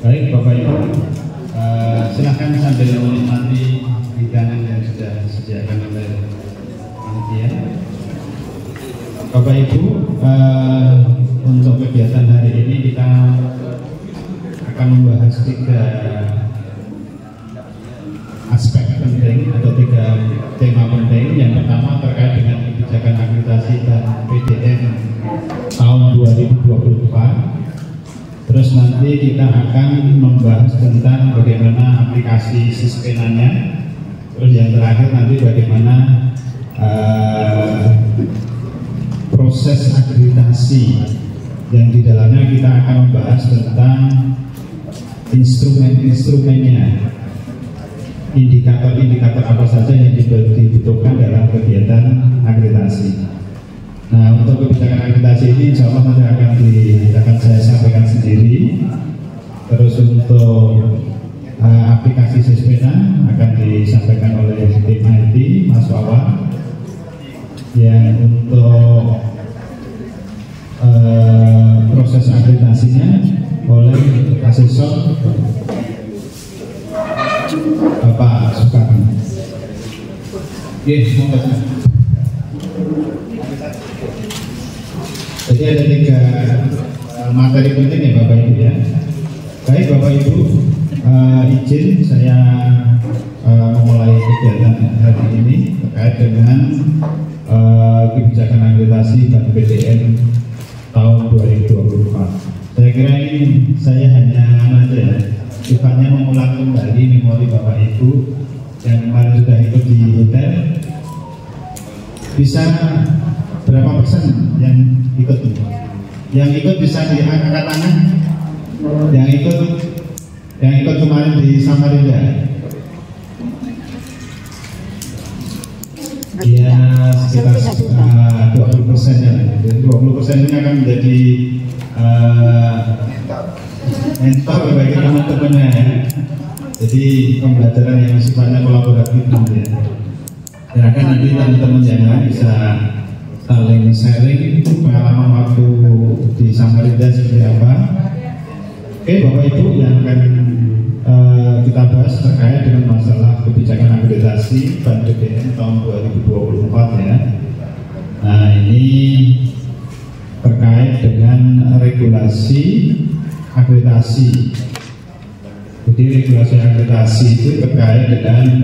Baik Bapak Ibu, silakan sambil menikmati hidangan yang sudah disediakan oleh panitia. Bapak Ibu, untuk kegiatan hari ini kita akan membahas 3 aspek penting atau 3 tema penting. Yang pertama terkait dengan kebijakan akreditasi dan PDN tahun 2024. Terus nanti kita akan membahas tentang bagaimana aplikasi Sispenanya. Terus yang terakhir nanti bagaimana proses akreditasi yang di dalamnya kita akan membahas tentang instrumen-instrumennya, indikator-indikator apa saja yang dibutuhkan dalam kegiatan akreditasi. Nah, untuk kebijakan akreditasi ini insya Allah nanti akan saya sampaikan sendiri. Terus untuk aplikasi Sispena akan disampaikan oleh tim IT Mas Wawan. Yang untuk proses akreditasinya oleh asesor Bapak Soekarno. Yes, jadi ada 3 materi penting ya Bapak Ibu ya. Baik Bapak Ibu, izin saya memulai kegiatan hari ini terkait dengan kebijakan akreditasi dan PDN tahun 2024. Saya kira ini saya hanya sifatnya mengulang kembali memori Bapak Ibu yang kemarin sudah ikut di hotel. Bisa berapa persen yang ikut? Yang ikut bisa diangkat tangan. Yang ikut kemarin di Samarinda. Ya sekitar 20% ya. 20% ini akan menjadi mentor bagi teman-temannya ya. Jadi pembelajaran yang sifatnya kolaboratif nanti ya. Silakan nanti teman-teman yang lain bisa saling sharing pengalaman waktu di Samarinda seperti apa. Oke Bapak Ibu, yang akan kita bahas terkait dengan masalah kebijakan akreditasi dan PDN tahun 2024 ya. Nah ini terkait dengan regulasi akreditasi. Jadi regulasi akreditasi itu terkait dengan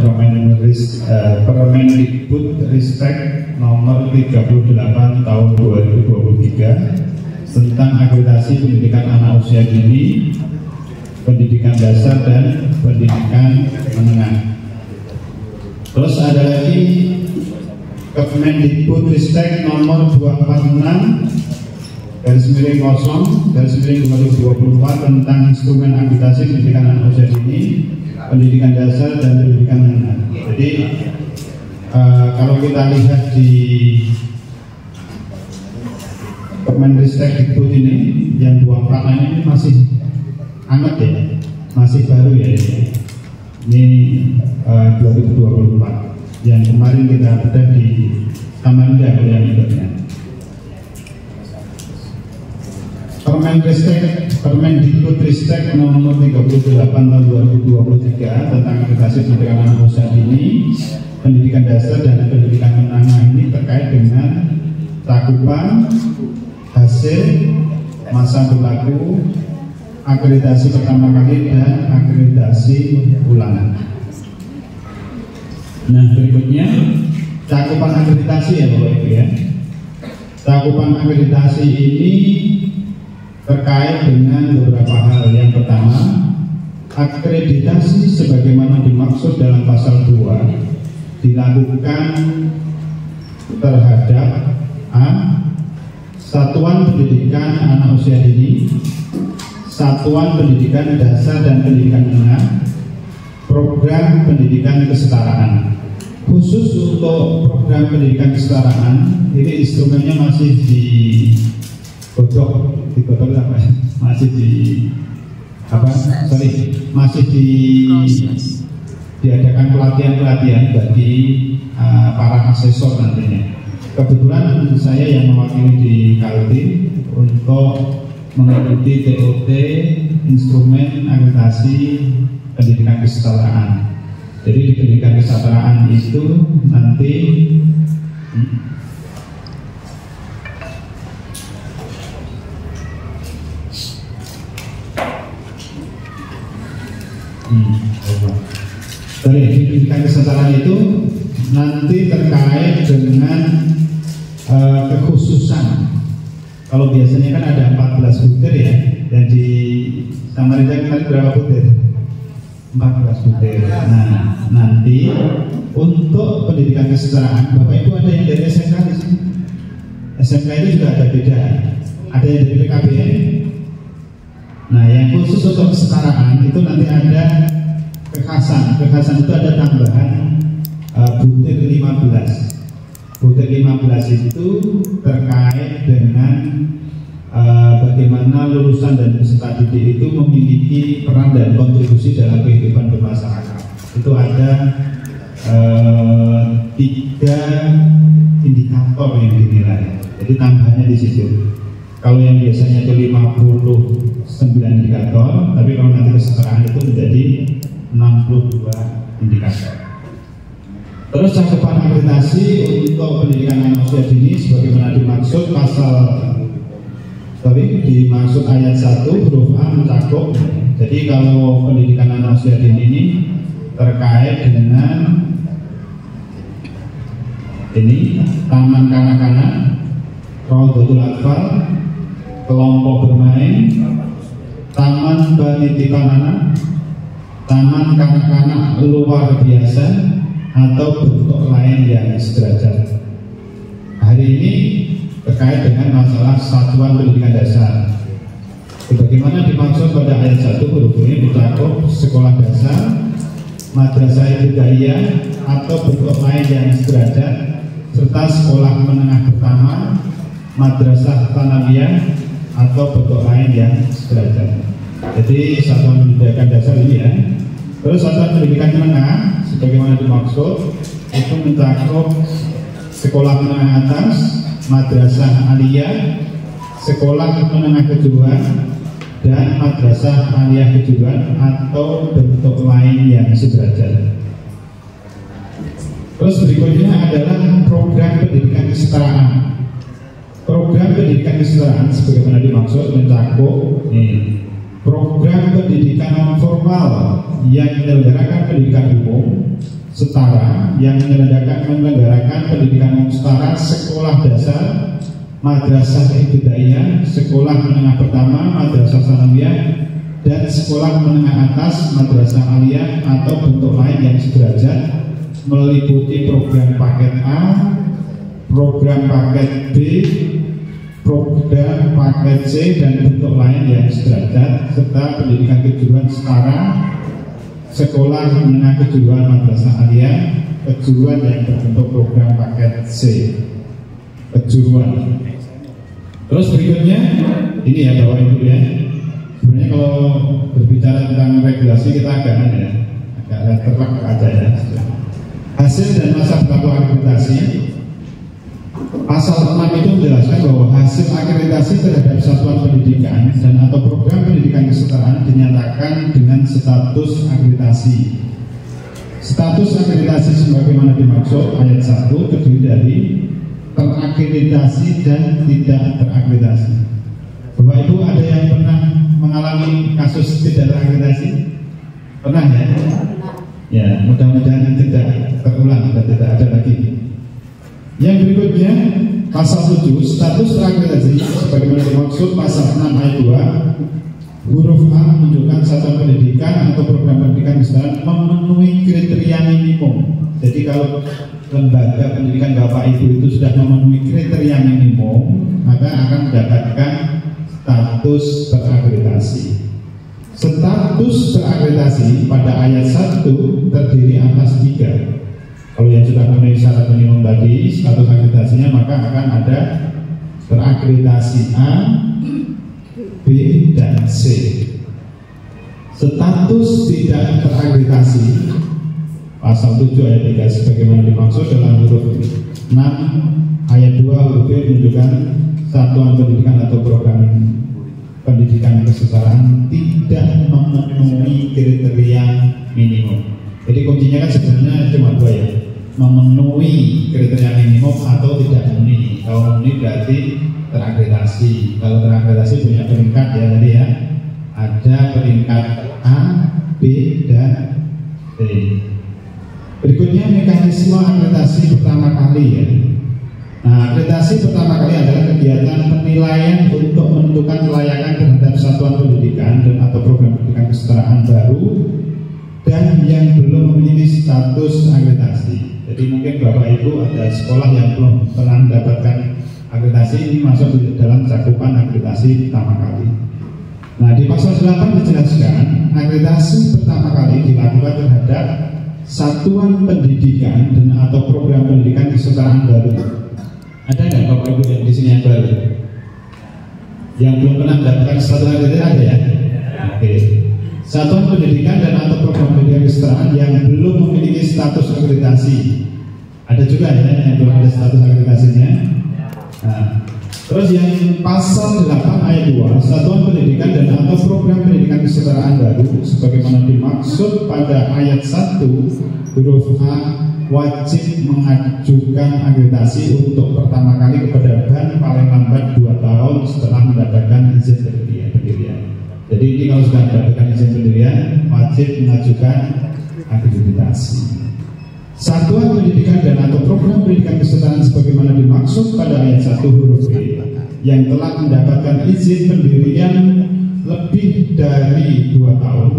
Permendikbud-Ristek nomor 38 tahun 2023 tentang akreditasi pendidikan anak usia dini, pendidikan dasar dan pendidikan menengah. Terus ada lagi Kemendikbud-Ristek nomor 246/0/2024 tentang instrumen akreditasi pendidikan anak usia dini, pendidikan dasar dan pendidikan menengah. Jadi kalau kita lihat di Kemendikbud ini yang 24 ini masih hangat ya, masih baru ya. Ini 2024 yang kemarin kita bedah di Samarinda yang ikutnya. Permendikbud-Ristek nomor 38 tahun 2023 tentang akreditasi pendidikan anak usia dini, pendidikan dasar dan pendidikan menengah ini terkait dengan cakupan, hasil, masa berlaku, akreditasi pertama kali dan akreditasi ulangan. Nah berikutnya cakupan akreditasi ya Bapak Ibu ya. Cakupan akreditasi ini terkait dengan beberapa hal. Yang pertama, akreditasi sebagaimana dimaksud dalam pasal 2 dilakukan terhadap A. Satuan pendidikan anak usia dini, satuan pendidikan dasar dan pendidikan menengah, program pendidikan kesetaraan. Khusus untuk program pendidikan kesetaraan ini instrumennya masih diadakan pelatihan-pelatihan bagi para asesor nantinya. Kebetulan saya yang mewakili di Kaltim untuk mengikuti TOT instrumen akreditasi pendidikan kesetaraan. Jadi di pendidikan kesetaraan itu nanti di pendidikan kesetaraan itu nanti terkait dengan kekhususan. Kalau biasanya kan ada 14 butir ya, dan di Samarinda kemarin berapa butir? 14 butir. Nah, nanti untuk pendidikan kesetaraan, Bapak Ibu ada yang dari SMK di sini. SMK itu juga ada beda. Ada yang dari PKBN. Nah, yang khusus untuk kesetaraan itu nanti ada kekhasan. Kekhasan itu ada tambahan butir 15. Butir 15 itu terkait dengan bagaimana lulusan dan peserta didik itu memiliki peran dan kontribusi dalam kehidupan bermasyarakat. Itu ada 3 indikator yang dinilai. Jadi tambahannya di situ. Kalau yang biasanya itu 59 indikator, tapi kalau nanti kesetaraan itu menjadi 62 indikator. Terus cakupan akreditasi untuk pendidikan anak usia dini sebagaimana dimaksud dimaksud ayat 1 huruf A mencakup. Jadi kalau pendidikan anak usia dini ini terkait dengan ini taman kanak-kanak, Raudhatul Atfal, kelompok bermain, taman penitipan anak, taman kanak-kanak luar biasa, atau bentuk lain yang sederajat. Hari ini terkait dengan masalah satuan pendidikan dasar. Sebagaimana dimaksud pada ayat 1 huruf ini mencakup sekolah dasar, madrasah ibtidaiyah atau bentuk lain yang sederajat, serta sekolah menengah pertama, madrasah tsanawiyah atau bentuk lain yang sederajat. Jadi satuan pendidikan dasar ini ya. Terus satuan pendidikan menengah sebagaimana dimaksud itu mencakup sekolah menengah atas, madrasah aliyah, sekolah menengah kejuruan, dan madrasah aliyah kejuruan atau bentuk lain yang sederajat. Terus berikutnya adalah program pendidikan kesetaraan. Program pendidikan kesetaraan sebagaimana dimaksud mencakup program pendidikan non formal yang menyelenggarakan pendidikan umum setara, yang menyelenggarakan pendidikan umum setara, sekolah dasar, madrasah ibtidaiyah, sekolah menengah pertama, madrasah tsanawiyah, dan sekolah menengah atas, madrasah aliyah atau bentuk lain yang sederajat, meliputi program paket A, program paket B, program paket C, dan bentuk lain yang sederajat, serta pendidikan kejuruan setara, sekolah menengah kejuruan madrasah aliyah, kejuruan yang berbentuk program paket C, kejuruan. Terus berikutnya ini ya Bapak Ibu ya. Sebenarnya kalau berbicara tentang regulasi kita agak terlek aja ya. Hasil dan masa berlaku akreditasi. Pasal 6 itu menjelaskan bahwa hasil akreditasi terhadap satuan pendidikan dan atau program pendidikan kesetaraan dinyatakan dengan status akreditasi. Status akreditasi sebagaimana dimaksud ayat 1 terdiri dari terakreditasi dan tidak terakreditasi. Bapak Ibu ada yang pernah mengalami kasus tidak terakreditasi? Pernah ya? Ya, mudah-mudahan tidak terulang dan tidak ada lagi. Yang berikutnya pasal 7 status terakreditasi sebagaimana dimaksud pasal 6 ayat 2 huruf A menunjukkan satuan pendidikan atau program pendidikan kesetaraan memenuhi kriteria minimum. Jadi kalau lembaga pendidikan Bapak Ibu itu sudah memenuhi kriteria minimum, maka akan mendapatkan status terakreditasi. Status terakreditasi pada ayat 1 terdiri atas 3. Kalau yang sudah memenuhi syarat minimum tadi, status akreditasinya maka akan ada terakreditasi A, B, dan C. Status tidak terakreditasi pasal 7 ayat 3 sebagaimana dimaksud dalam huruf 6 ayat 2 huruf B menunjukkan satuan pendidikan atau program kesetaraan tidak memenuhi kriteria minimum. Jadi kuncinya kan sebenarnya cuma dua ya, memenuhi kriteria minimum atau tidak memenuhi. Kalau memenuhi berarti terakreditasi. Kalau terakreditasi punya peringkat ya tadi ya, ada peringkat A, B, dan D. Berikutnya mekanisme akreditasi pertama kali ya. Nah, akreditasi pertama kali adalah kegiatan penilaian untuk menentukan kelayakan terhadap satuan pendidikan dan atau program pendidikan kesetaraan baru dan yang belum memiliki status akreditasi. Jadi mungkin Bapak Ibu ada sekolah yang belum pernah mendapatkan akreditasi, ini masuk di dalam cakupan akreditasi pertama kali. Nah, di pasal 8 dijelaskan akreditasi pertama kali dilakukan terhadap satuan pendidikan dan atau program pendidikan kesetaraan baru. Ada nggak Bapak Ibu yang di sini yang baru? Yang belum pernah mendapatkan status akreditasi ada ya? Oke. Satuan pendidikan dan atau program pendidikan kesetaraan yang belum memiliki status akreditasi. Ada juga ya yang belum ada status akreditasinya. Nah, terus yang pasal 8 ayat 2, satuan pendidikan dan atau program pendidikan kesetaraan baru sebagaimana dimaksud pada ayat 1 huruf A wajib mengajukan akreditasi untuk pertama kali kepada BAN paling lambat 2 tahun setelah mendapatkan izin pendirian. Jadi ini kalau sudah mendapatkan izin pendirian wajib mengajukan akreditasi. Satuan pendidikan dan atau program pendidikan kesetaraan sebagaimana dimaksud pada ayat 1 huruf B yang telah mendapatkan izin pendirian lebih dari 2 tahun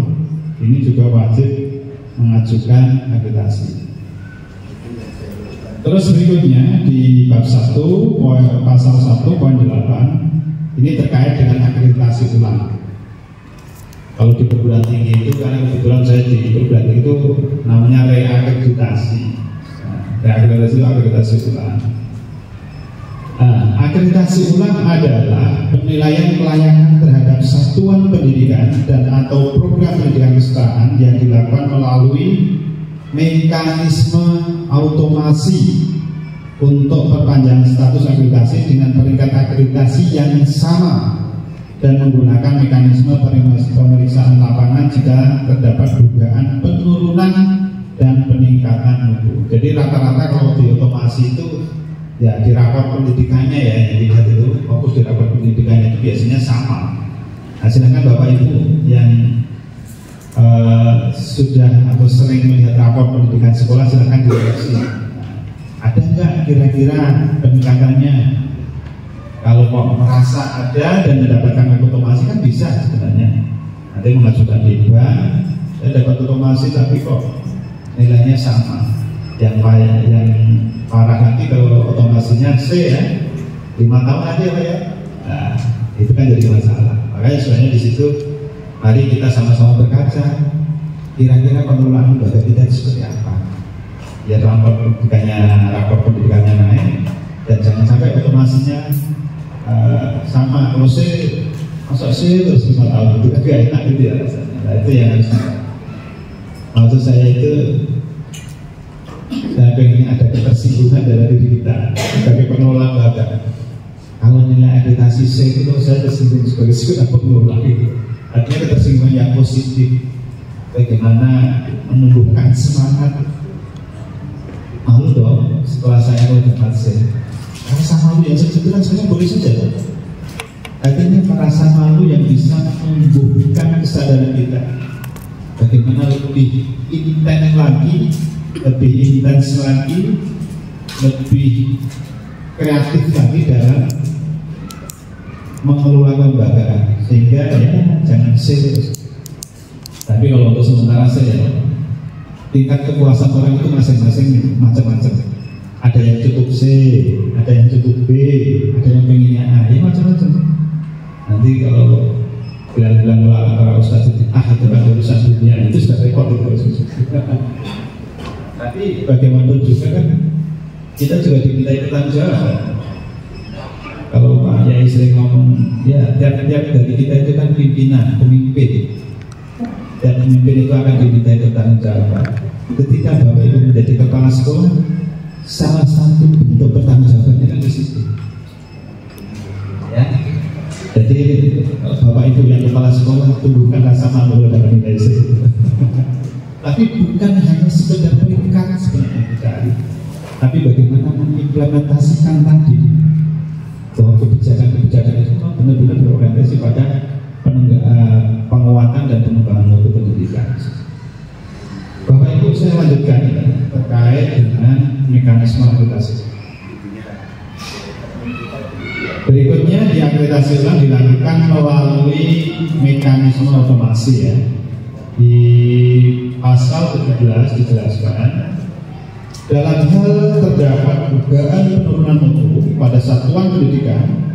ini juga wajib mengajukan akreditasi. Terus berikutnya di bab 1 pasal 1 poin 8 ini terkait dengan akreditasi ulang. Kalau di perguruan tinggi itu karena kebetulan saya di perguruan tinggi itu namanya reakreditasi. Reakreditasi itu akreditasi ulang. Nah, akreditasi ulang adalah penilaian kelayakan terhadap satuan pendidikan dan atau program pendidikan kesetaraan yang dilakukan melalui mekanisme otomasi untuk perpanjangan status akreditasi dengan peringkat akreditasi yang sama dan menggunakan mekanisme pemeriksaan lapangan jika terdapat dugaan penurunan dan peningkatan mutu. Jadi rata-rata kalau di otomasi itu ya di rapor pendidikannya ya yang dilihat itu fokus di rapor pendidikannya itu biasanya sama. Nah, sedangkan Bapak Ibu yang sudah atau sering melihat rapor pendidikan sekolah silahkan dikoreksi. Ada nggak kira-kira peningkatannya? Kalau kok merasa ada dan mendapatkan otomasi kan bisa sebenarnya. Ada yang mengajukan di bank, saya dapat otomasi tapi kok nilainya sama. Yang parah nanti kalau otomasinya C ya, 5 tahun aja Pak ya. Nah, itu kan jadi masalah. Makanya sebenarnya di situ mari kita sama-sama berkaca. Kira-kira pengelolaan lembaga kita seperti apa? Ya rapor pendidikannya naik dan jangan sampai otomasinya sama. Kalau C masa C terus 5 tahun itu agak enak gitu ya rasanya. Nah, itu yang harus maksud saya itu saya pengen ada ketersinggungan dalam diri kita sebagai pengelola lembaga. Kalau nilai akreditasi C itu saya tersinggung sebagai pengelola itu. Artinya ketersinggungan yang positif. Bagaimana menumbuhkan semangat. Malu dong setelah saya dapat C. Rasa malu yang sebetulnya saya boleh saja. Akhirnya rasa malu yang bisa menumbuhkan kesadaran kita. Bagaimana lebih intens lagi, lebih intens lagi, lebih kreatif lagi dalam mengelola lembaga, sehingga ya jangan serius. Tapi kalau untuk sementara saya tingkat kepuasan orang itu masing-masing macam-macam. Ada yang cukup C, ada yang cukup B, ada yang pengennya A, ya macam-macam. Nanti kalau bilang-bilang para ustadz itu itu kan urusan dunia, itu sudah rekor itu. Tapi bagaimanapun juga kan kita juga dimintai pertanggungjawaban. Kalau Pak Yai sering ngomong, ya tiap-tiap dari kita itu kan pimpinan, pemimpin. Dan pemimpin itu akan dimintai pertanggungjawaban. Ketika Bapak Ibu menjadi kepala sekolah, salah satu bentuk pertanggungjawabannya kan di situ. Ya. Jadi Bapak Ibu yang kepala sekolah tumbuhkan rasa malu dalam nilai C. Tapi bukan hanya sekedar peringkat sebenarnya dicari, tapi bagaimana mengimplementasikan tadi bahwa kebijakan-kebijakan itu benar-benar berorientasi pada penguatan dan pengembangan mutu pendidikan. Bapak Ibu, saya lanjutkan terkait dengan mekanisme akreditasi. Berikutnya di akreditasi ulang dilakukan melalui mekanisme otomasi ya. Di pasal 17 dijelaskan dalam hal terdapat dugaan penurunan mutu pada satuan pendidikan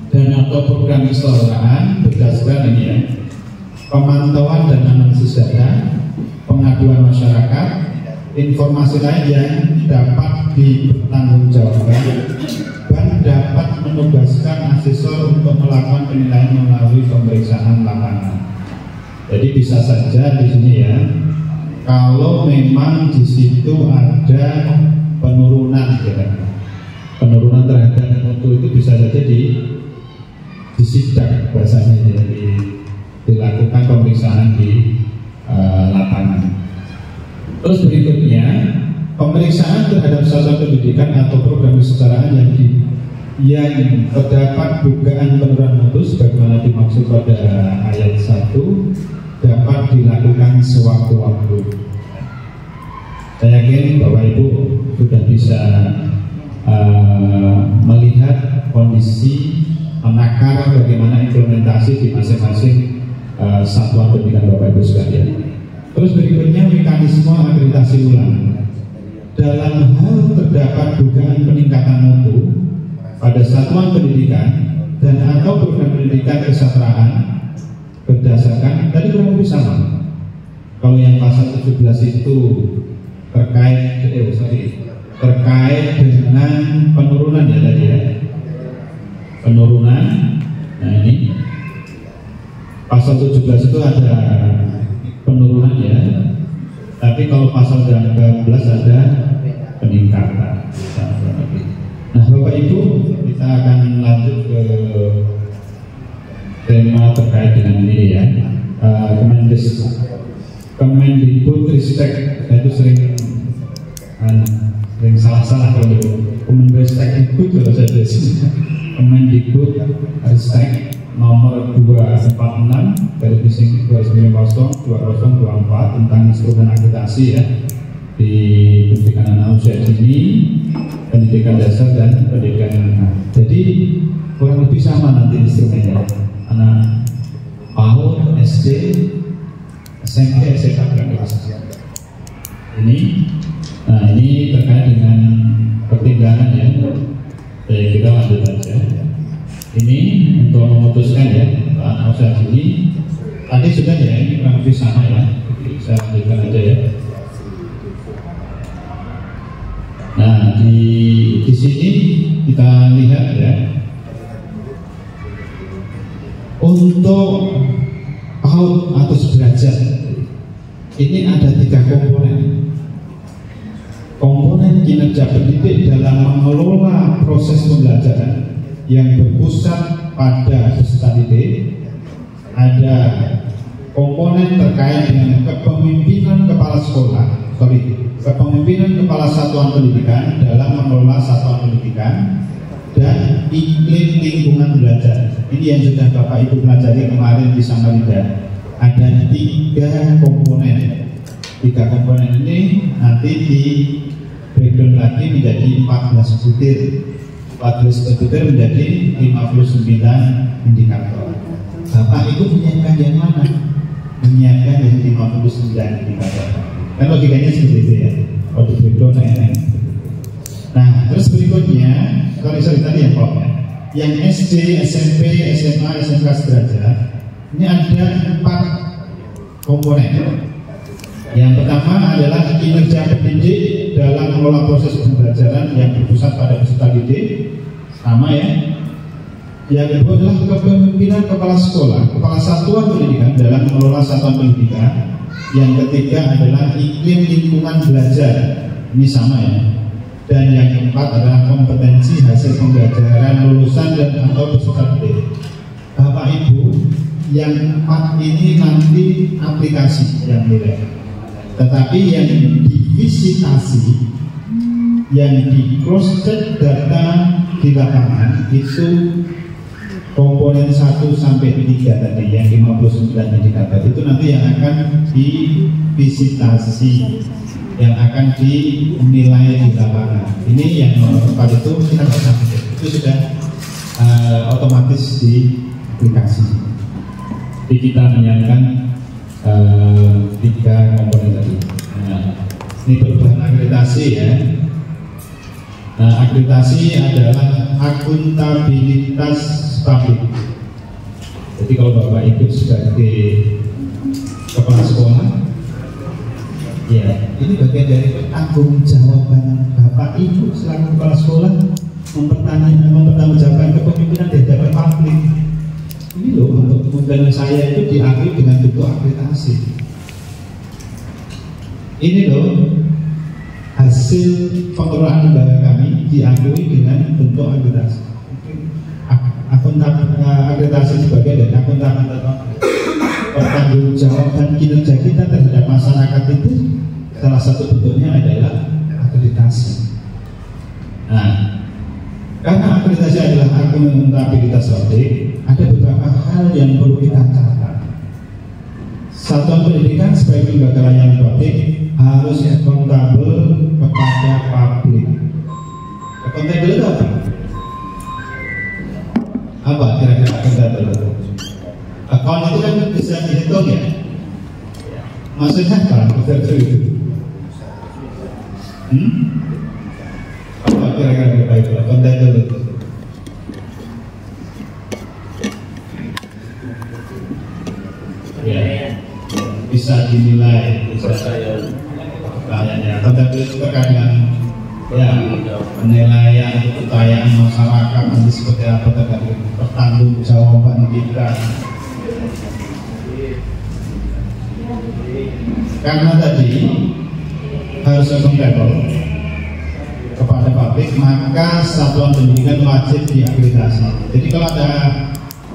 dan atau program keseluruhan berdasarkan ini ya, pemantauan dan analisis data, pengaduan masyarakat, informasi lain yang dapat dipertanggungjawabkan dan dapat menugaskan asesor untuk melakukan penilaian melalui pemeriksaan lapangan. Jadi bisa saja di sini ya, kalau memang di situ ada penurunan ya, penurunan terhadap mutu itu bisa saja disidak bahasanya, jadi dilakukan pemeriksaan di lapangan. Terus berikutnya, pemeriksaan terhadap satuan pendidikan atau program kesetaraan yang terdapat dugaan penurunan mutu sebagaimana dimaksud pada ayat 1 dapat dilakukan sewaktu-waktu. Saya yakin Bapak Ibu sudah bisa melihat kondisi menakar bagaimana implementasi di masing-masing satuan pendidikan Bapak Ibu sekalian. Terus berikutnya mekanisme akreditasi ulang. Dalam hal terdapat dugaan peningkatan mutu pada satuan pendidikan dan atau program pendidikan kesetaraan berdasarkan tadi kurang lebih sama. Kalau yang pasal 17 itu terkait dengan penurunan ya tadi ya, penurunan. Nah ini pasal 17 itu ada penurunan ya, tapi kalau pasal 18 ada peningkatan. Nah Bapak Ibu, kita akan lanjut ke tema terkait dengan ini ya, Kemendikbudristek. Saya itu sering salah kalau Kemendikbudristek kalau saya biasanya Kemendikbudristek nomor 246 dari bising 2020-2024 tentang instrumen akreditasi ya di pendidikan anak usia dini, pendidikan dasar dan pendidikan menengah. Jadi kurang lebih sama nanti instrumennya, anak PAUD, SD, SMP, SMA. Ini, nah ini terkait dengan pertimbangan ya. Jadi kita lanjut aja. Ini untuk memutuskan ya anak usia dini. Tadi sudah ya, ini kurang lebih sama ya. Jadi saya lanjutkan aja ya. Nah di sini kita lihat ya, untuk PAUD atau sederajat ini ada 3 komponen. Komponen kinerja pendidik dalam mengelola proses pembelajaran yang berpusat pada peserta didik. Ada komponen terkait dengan kepemimpinan kepala sekolah, kepemimpinan kepala satuan pendidikan dalam mengelola satuan pendidikan, dan iklim lingkungan belajar. Ini yang sudah Bapak Ibu pelajari kemarin di Samarinda. Ada 3 komponen. 3 komponen ini nanti di breakdown lagi menjadi 14 butir. 14 butir menjadi 59 indikator. Bapak Ibu menyiapkan yang mana? Menyiapkan yang 59 indikator. Kan logikanya seperti itu ya. Kalau di breakdown nah, terus berikutnya, sorry tadi yang pokoknya, yang SD, SMP, SMA, SMK sederajat, ini ada 4 komponen. Yang pertama adalah kinerja pendidik dalam mengelola proses pembelajaran yang berpusat pada peserta didik, sama ya. Yang kedua adalah kepemimpinan kepala sekolah, kepala satuan pendidikan dalam mengelola satuan pendidikan. Yang ketiga adalah iklim lingkungan belajar, ini sama ya. Dan yang keempat adalah kompetensi hasil pembelajaran lulusan dan atau peserta didik. Bapak Ibu, yang 4 ini nanti aplikasi yang nilai. Tetapi yang divisitasi, yang di cross check data di lapangan itu komponen 1 sampai 3 tadi, yang 59 indikator itu nanti yang akan divisitasi, yang akan dinilai di lapangan. Ini yang nomor 4 itu kita bisa itu sudah otomatis di aplikasi. Jadi kita menyiapkan 3 komponen tadi. Nah, ini perubahan akreditasi ya. Nah, akreditasi adalah akuntabilitas publik. Jadi kalau Bapak ikut sebagai kepala sekolah, ya ini bagian dari tanggung jawaban Bapak Ibu selaku kepala sekolah mempertanggungjawabkan kepemimpinan di hadapan publik. Ini loh, untuk kemungkinan saya itu diakui dengan bentuk akreditasi. Ini loh, hasil pengelolaan lembaga kami diakui dengan bentuk akreditasi. Akreditasi sebagai dari akuntabilitas pertanggungjawaban kinerja kita terhadap masyarakat itu salah satu bentuknya adalah akreditasi. Nah, karena akreditasi adalah akuntabilitas publik, ada beberapa hal yang perlu kita catat. Satuan pendidikan sebagai lembaga layanan publik harus akuntabel kepada publik. Akuntabel itu apa? Apa kira-kira akuntabel itu? Akun itu kan bisa dihitung ya. Maksudnya apa? Akuntabel itu? Apa kira-kira itu? Akuntabel itu? Ya, bisa dinilai, bisa kayaknya. Tetapi itu terkait dengan ya penilaian kepercayaan masyarakat nanti seperti apa terkait pertanggungjawaban kita. Karena tadi harus akuntabel kepada publik, maka satuan pendidikan wajib diakreditasi. Jadi kalau ada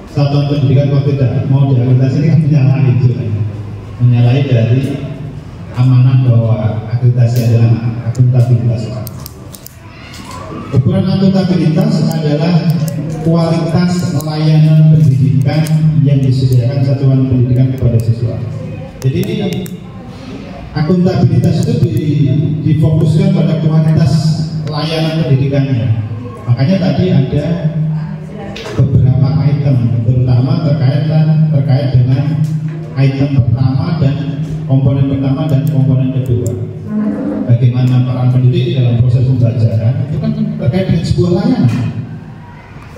satuan pendidikan kalau tidak mau diakreditasi, ini kan menyalahi juga, menyalahi dari amanah bahwa akreditasi adalah akuntabilitas. Ukuran akuntabilitas adalah kualitas layanan pendidikan yang disediakan satuan pendidikan kepada siswa. Jadi ini akuntabilitas itu difokuskan pada kualitas layanan pendidikannya. Makanya tadi ada beberapa item, terutama terkait dengan item pertama dan komponen pertama dan komponen kedua. Bagaimana peran pendidik dalam proses pembelajaran itu kan terkait dengan sebuah layanan.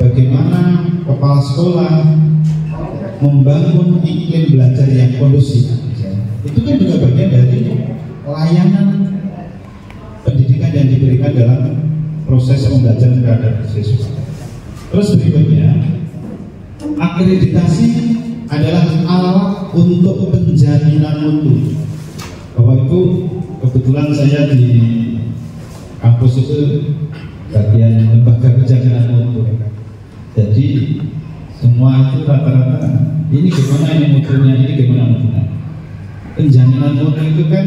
Bagaimana kepala sekolah membangun iklim belajar yang kondusif, itu kan juga bagian dari layanan pendidikan yang diberikan dalam proses pembelajaran terhadap siswa. Terus berikutnya, akreditasi adalah alat untuk penjaminan mutu. Bahwa itu kebetulan saya di kampus itu bagian lembaga penjaminan mutu. Jadi semua itu rata-rata ini gimana ini mutunya, ini gimana mutunya. Penjaminan mutu itu kan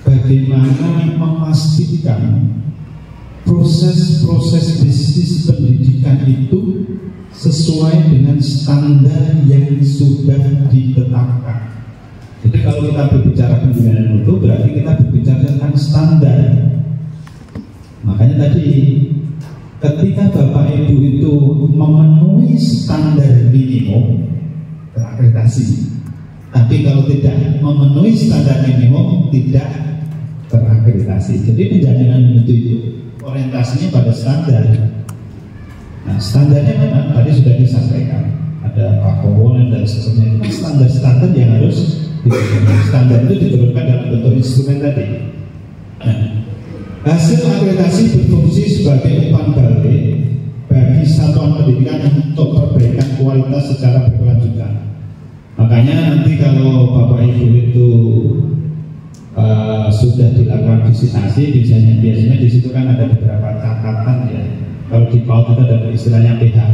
bagaimana memastikan proses-proses bisnis pendidikan itu sesuai dengan standar yang sudah ditetapkan. Jadi kalau kita berbicara penjaminan mutu berarti kita berbicara tentang standar. Makanya tadi ketika Bapak Ibu itu memenuhi standar minimum terakreditasi. Tapi kalau tidak memenuhi standar minimum tidak terakreditasi. Jadi penjaminan mutu itu orientasinya pada standar. Nah, standarnya memang tadi sudah disampaikan, ada komponen dan seterusnya. Standar-standar yang harus diturunkan. Standar itu diturunkan dalam bentuk instrumen tadi. Nah, hasil akreditasi berfungsi sebagai umpan balik bagi satuan pendidikan untuk perbaikan kualitas secara berkelanjutan. Makanya nanti kalau Bapak Ibu itu sudah dilakukan visitasi, biasanya di situ kan ada beberapa catatan ya. Kalau di PAUD itu ada istilahnya PHA.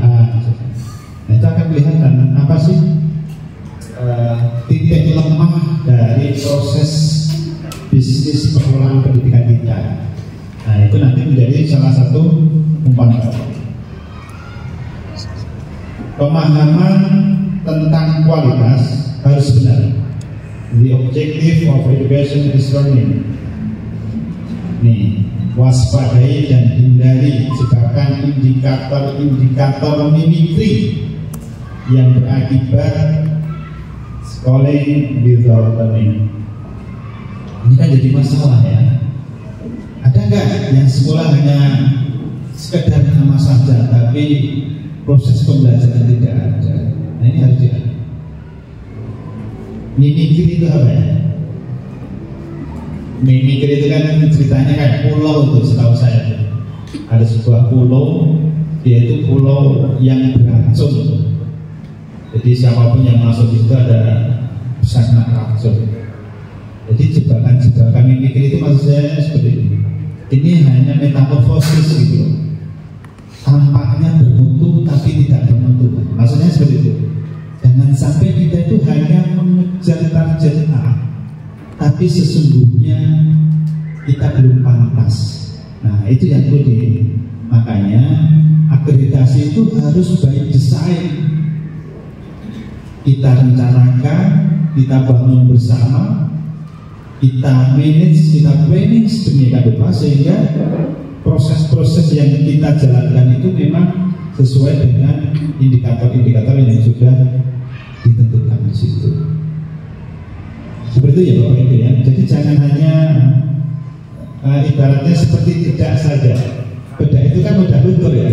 Nah, itu akan kelihatan apa sih lemah dari proses bisnis pengelolaan pendidikan kita. Nah, itu nanti menjadi salah satu umpan balik. Pemahaman tentang kualitas harus benar. The objective of education is learning. Nih, waspadai dan hindari jebakan indikator-indikator mimikri yang berakibat schooling without learning. Ini kan jadi masalah ya. Ada nggak yang sekolah hanya sekedar nama saja, tapi proses pembelajaran tidak ada? Nah, ini harus diada. Mimikri itu apa ya? Mimikri itu kan ceritanya kayak pulau itu, setahu saya. Ada sebuah pulau, yaitu pulau yang beracun. Jadi siapapun yang masuk itu ada pesanan racun. Jadi jebakan-jebakan mimikri itu maksud saya seperti ini. Ini hanya metamorfosis gitu. Tampaknya bermutu tapi tidak bermutu. Maksudnya seperti itu. Jangan sampai kita itu hanya mengejar target A, tapi sesungguhnya kita belum pantas. Nah, itu yang perlu makanya akreditasi itu harus by design. Kita rencanakan, kita bangun bersama, kita manage, kita planning sedemikian rupa sehingga proses-proses yang kita jalankan itu memang sesuai dengan indikator-indikator yang sudah ditentukan di situ. Seperti itu ya Bapak Ibu ya. Jadi jangan hanya ibaratnya seperti bedak saja. Bedak itu kan mudah luntur ya.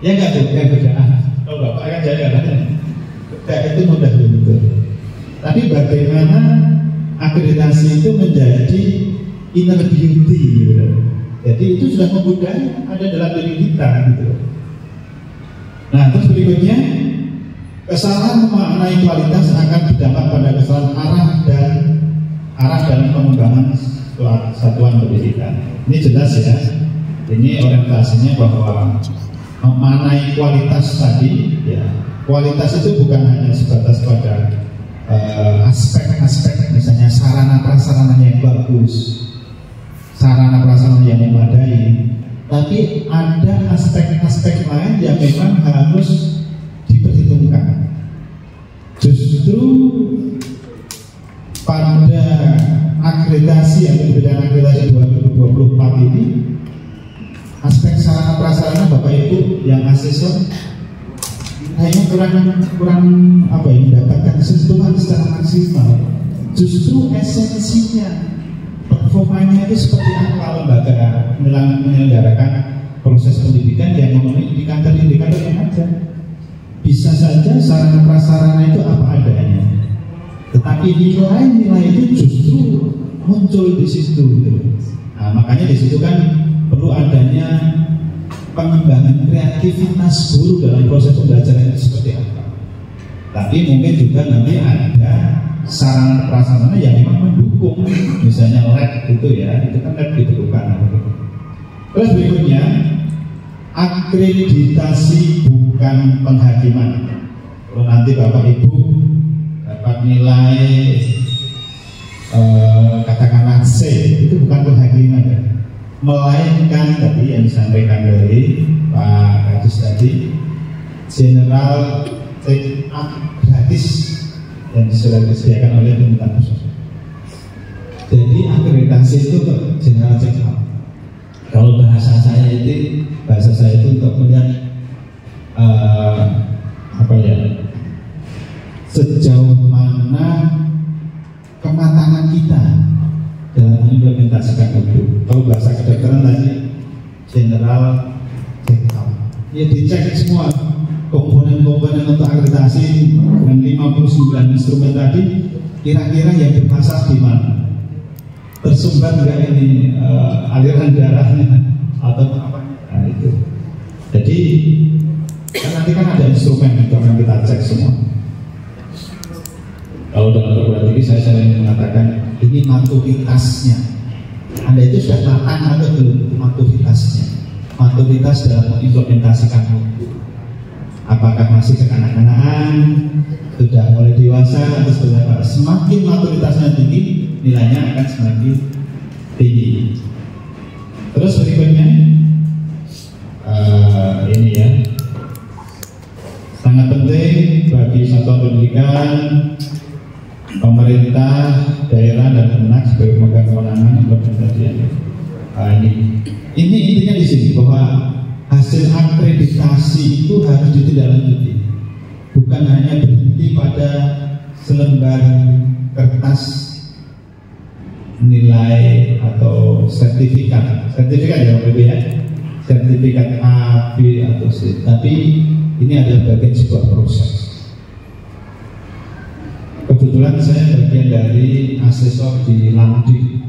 Ya nggak tuh, kayak bedak. Oh Bapak kan jadi katanya. Bedak itu mudah luntur. Tapi bagaimana akreditasi itu menjadi inner beauty gitu. Jadi itu sudah membudaya, ada dalam diri kita gitu. Nah, terus berikutnya, kesalahan memaknai kualitas akan berdampak pada kesalahan arah dalam pengembangan satuan pendidikan. Ini jelas ya. Ini orientasinya bahwa memaknai kualitas tadi, ya. Kualitas itu bukan hanya sebatas pada aspek-aspek, misalnya sarana prasarana yang bagus, sarana prasarana yang memadai, tapi ada aspek-aspek lain yang memang harus diperhitungkan. Justru pada akreditasi atau perbedaan akreditasi 2024 ini, aspek sarana prasarana Bapak Ibu yang asesor kayaknya kurang apa ya, mendapatkan sentuhan secara maksimal. Justru esensinya, performanya itu seperti apa lembaga menyelenggarakan proses pendidikan yang memenuhi indikator-indikator yang ada. Bisa saja sarana prasarana itu apa adanya, tetapi nilai-nilai itu justru muncul di situ gitu. Nah, makanya di situ kan perlu adanya pengembangan kreativitas guru dalam proses pembelajaran itu seperti apa. Tapi mungkin juga nanti ada sarana prasarana yang memang mendukung, misalnya lab gitu ya, itu kan lab diperlukan. Terus berikutnya, akreditasi bukan penghakiman. Kalau nanti Bapak Ibu dapat nilai katakanlah C, itu bukan penghakiman ya, melainkan tadi yang disampaikan dari Pak Kadis tadi, general check up gratis yang sudah disediakan oleh pemerintah pusat. Jadi akreditasi itu untuk general check up. Kalau bahasa saya itu untuk melihat apa ya, sejauh mana kematangan kita dalam mengimplementasikan itu. Kalau bahasa kedokteran tadi general check up, ya dicek semua komponen-komponen untuk akreditasi dengan 59 instrumen tadi, kira-kira yang bermasalah di mana, tersumbat nggak ini aliran darahnya atau apa? Nah itu. Jadi kan nanti kan ada instrumen yang akan kita cek semua. Kalau dalam perguruan tinggi saya sering mengatakan ini maturitasnya. Anda itu sudah matang atau belum maturitasnya? Maturitas dalam mengimplementasikan itu. apakah masih kekanak-kanakan, sudah mulai dewasa atau seperti apa. Semakin maturitasnya tinggi, nilainya akan semakin tinggi. Terus berikutnya ini ya, sangat penting bagi satuan pendidikan, pemerintah, daerah dan Kemenak sebagai pemegang kewenangan implementasian. Ini intinya di sini bahwa hasil akreditasi itu harus ditindaklanjuti, bukan hanya berhenti pada selembar kertas nilai atau sertifikat ya Bapak Ibu ya, sertifikat A, B atau C, tapi ini adalah bagian sebuah proses. Kebetulan saya bagian dari asesor di Landik.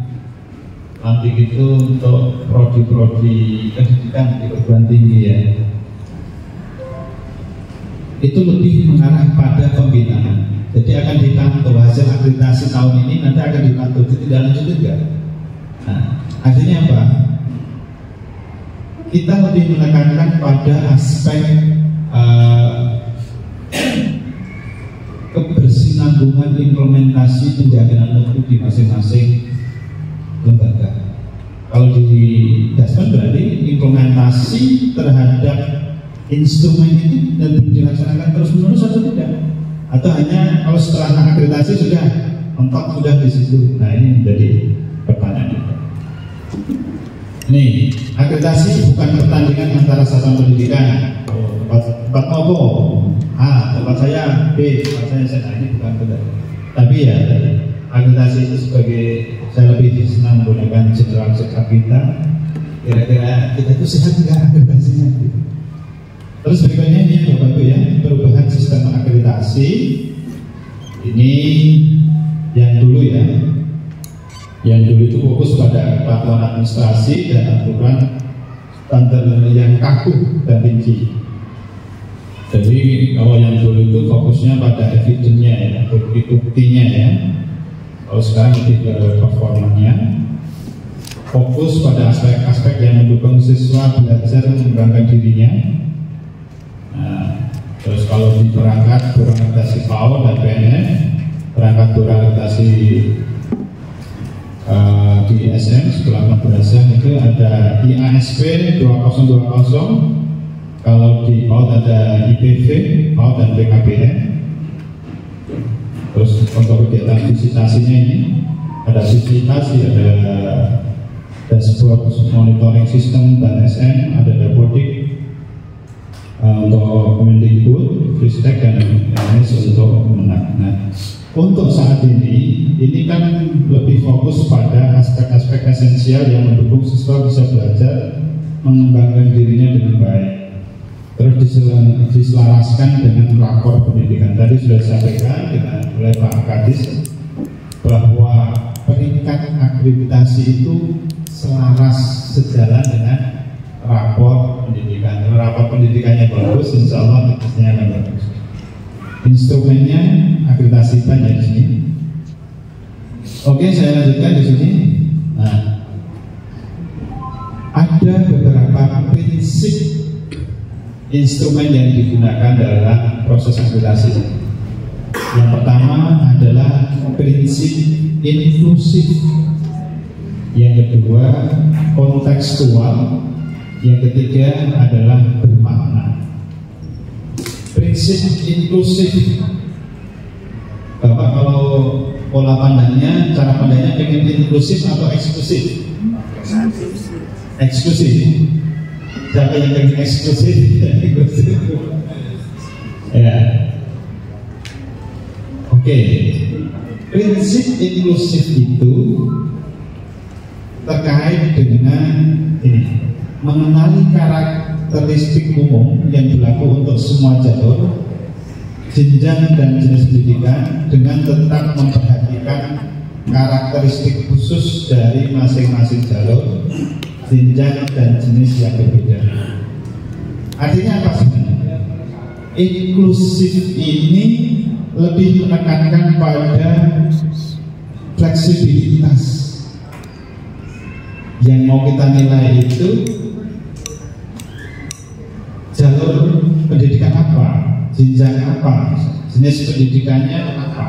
Landik itu untuk prodi-prodi pendidikan di perguruan tinggi ya. Itu lebih mengarah pada pembinaan. Jadi akan dipantau hasil akreditasi tahun ini, nanti akan dipantau tidak lanjut juga. Nah, artinya apa? Kita lebih menekankan pada aspek kebersinambungan implementasi penjagaan mutu di masing-masing lembaga. Kalau di Dasman berarti implementasi terhadap instrumen itu dan dilaksanakan terus-menerus atau tidak? Atau hanya kalau setelah akreditasi sudah mentok sudah di situ? Nah, ini menjadi pertanyaan kita. Ini akreditasi bukan pertandingan antara satuan pendidikan. Tempat Mobo A, tempat saya B, tempat saya C. Nah, ini bukan benar. Tapi ya akreditasi itu sebagai, saya lebih senang menggunakan general check-up kita. Kira-kira kita itu sehat nggak akreditasinya? Terus berikutnya ini Bapak Ibu ya, perubahan sistem akreditasi. Ini yang dulu ya. Yang dulu itu fokus pada kepatuhan administrasi dan aturan standar yang kaku dan tinggi. Jadi kalau yang dulu itu fokusnya pada evidence-nya ya, bukti-buktinya ya. Kalau sekarang lebih ke performanya, fokus pada aspek-aspek yang mendukung siswa belajar mengembangkan dirinya. Nah, terus kalau di perangkat berakreditasi PAUD dan PNS, perangkat berakreditasi di SM sekolah madrasah itu ada IASP 2020. Kalau di PAUD ada IPV, PAUD dan PKBM. Terus untuk kegiatan visitasinya ini ada visitasi, ada dashboard monitoring system dan SM, ada dapodik untuk Kemendikbud, Fristek dan MS untuk Kemenak. Nah, untuk saat ini kan lebih fokus pada aspek-aspek esensial yang mendukung siswa bisa belajar mengembangkan dirinya dengan baik. Terus diselaraskan dengan rapor pendidikan. Tadi sudah disampaikan oleh Pak Kadis bahwa peringkat akreditasi itu selaras sejalan dengan rapor pendidikan. Kalau rapor pendidikannya bagus, insya Allah akreditasinya akan bagus. Instrumennya akreditasi banyak di sini. Oke, saya lanjutkan di sini. Nah, ada beberapa prinsip instrumen yang digunakan dalam proses akreditasi. Yang pertama adalah prinsip inklusif. Yang kedua kontekstual. Yang ketiga adalah bermakna. Prinsip inklusif, Bapak kalau pola pandangnya, cara pandangnya pengen inklusif atau eksklusif? Eksklusif. Siapa yang pengen eksklusif? Ya. Oke. Prinsip inklusif itu terkait dengan ini, mengenali karakteristik umum yang berlaku untuk semua jalur, jenjang dan jenis pendidikan dengan tetap memperhatikan karakteristik khusus dari masing-masing jalur, jenjang dan jenis yang berbeda. Artinya apa sebenarnya? Inklusif ini lebih menekankan pada fleksibilitas. Yang mau kita nilai itu jalur pendidikan apa, jenjang apa, jenis pendidikannya apa.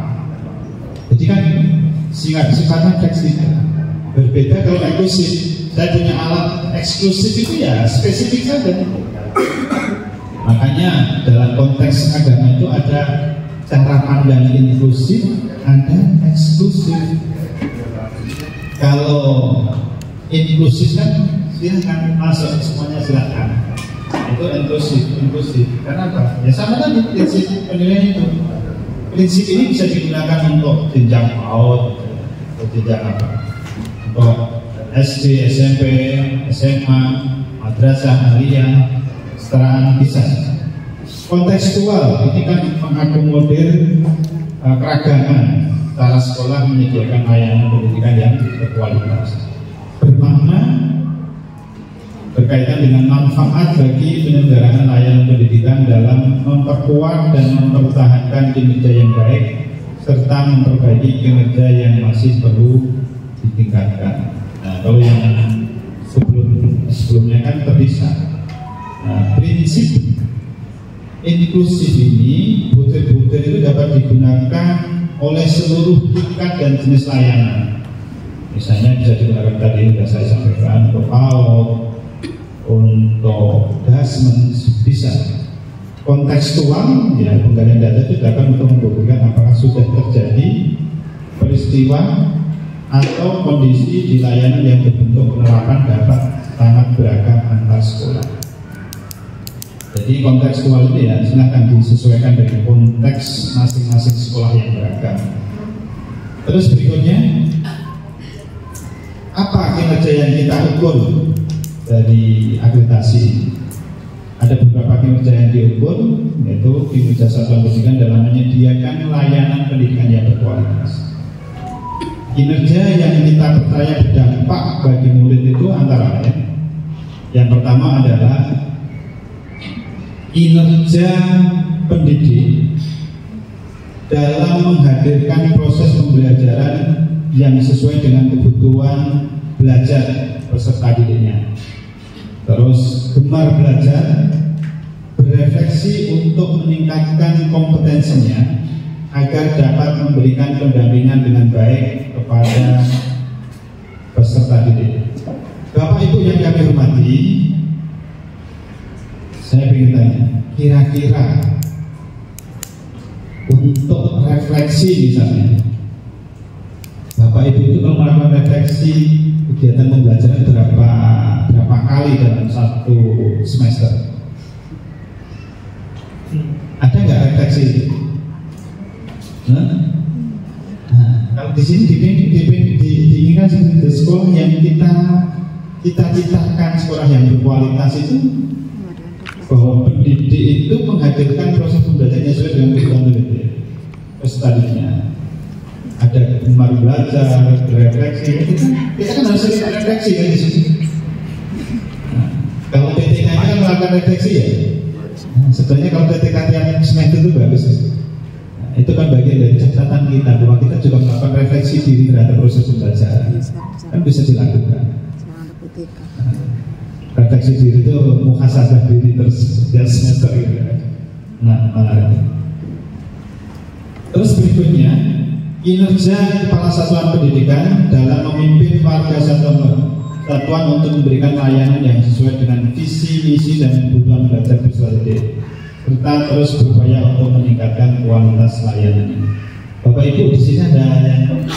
Jadi kan sifatnya fleksibel. Berbeda kalau eksklusif. Saya punya alat eksklusif itu ya spesifik saja. Makanya dalam konteks agama itu ada cara pandang inklusif, ada eksklusif. Kalau inklusif kan silahkan masuk semuanya, silahkan. Itu inklusif. Karena apa? Ya sama tadi prinsip penilaian itu. Prinsip ini bisa digunakan untuk jenjang PAUD, untuk jenjang apa? Untuk SD, SMP, SMA, madrasah, aliyah, kesetaraan bisa. Kontekstual ini kan mengakomodir keragaman cara sekolah menyediakan layanan pendidikan yang berkualitas, bermakna, berkaitan dengan manfaat bagi penyelenggaraan layanan pendidikan dalam memperkuat dan mempertahankan kinerja yang baik serta memperbaiki kinerja yang masih perlu ditingkatkan. Nah, kalau yang sebelumnya kan terpisah. Nah, prinsip inklusif ini butir-butir itu dapat digunakan oleh seluruh tingkat dan jenis layanan. Misalnya bisa digunakan tadi sudah saya sampaikan untuk PAUD, untuk dasmen, bisa. Kontekstual ya, penggalian data itu dapat untuk membuktikan apakah sudah terjadi peristiwa atau kondisi di layanan yang berbentuk penerapan dapat sangat beragam antar sekolah. Jadi kontekstual itu ya silahkan disesuaikan dengan konteks masing-masing sekolah yang beragam. Terus berikutnya, apa kinerja yang kita ukur dari akreditasi? Ada beberapa kinerja yang diukur, yaitu kinerja satuan pendidikan dalam menyediakan layanan pendidikan yang berkualitas. Kinerja yang kita percaya berdampak bagi murid itu antara lain, yang pertama adalah kinerja pendidik dalam menghadirkan proses pembelajaran yang sesuai dengan kebutuhan belajar peserta didiknya. Terus gemar belajar, berefleksi untuk meningkatkan kompetensinya agar dapat memberikan pendampingan dengan baik kepada peserta didik. Bapak Ibu yang kami hormati, saya ingin tanya, kira-kira untuk refleksi misalnya, Bapak Ibu itu kalau melakukan refleksi kegiatan pembelajaran berapa kali dalam satu semester? Ada nggak refleksi itu? Nah, kalau di sini diinginkan sebagai sekolah yang kita ciptakan, sekolah yang berkualitas itu, bahwa pendidik itu menghadirkan proses pembelajaran yang sesuai dengan kebutuhan pendidik peserta didiknya. Ada gemar belajar, refleksi. Kita kan harus refleksi kan di sini. Nah, kalau PTK kan melakukan refleksi ya. Nah, sebenarnya kalau PTK yang semester itu bagus. Nah, itu kan bagian dari catatan kita bahwa kita juga melakukan refleksi diri terhadap proses pembelajaran. Kan bisa dilakukan. Nah, refleksi diri itu muhasabah diri terus setiap semester gitu. Nah, terus berikutnya, kinerja kepala satuan pendidikan dalam memimpin warga satuan untuk memberikan layanan yang sesuai dengan visi, misi, dan kebutuhan belajar peserta didik, serta terus berupaya untuk meningkatkan kualitas layanan ini. Bapak Ibu di sini ada yang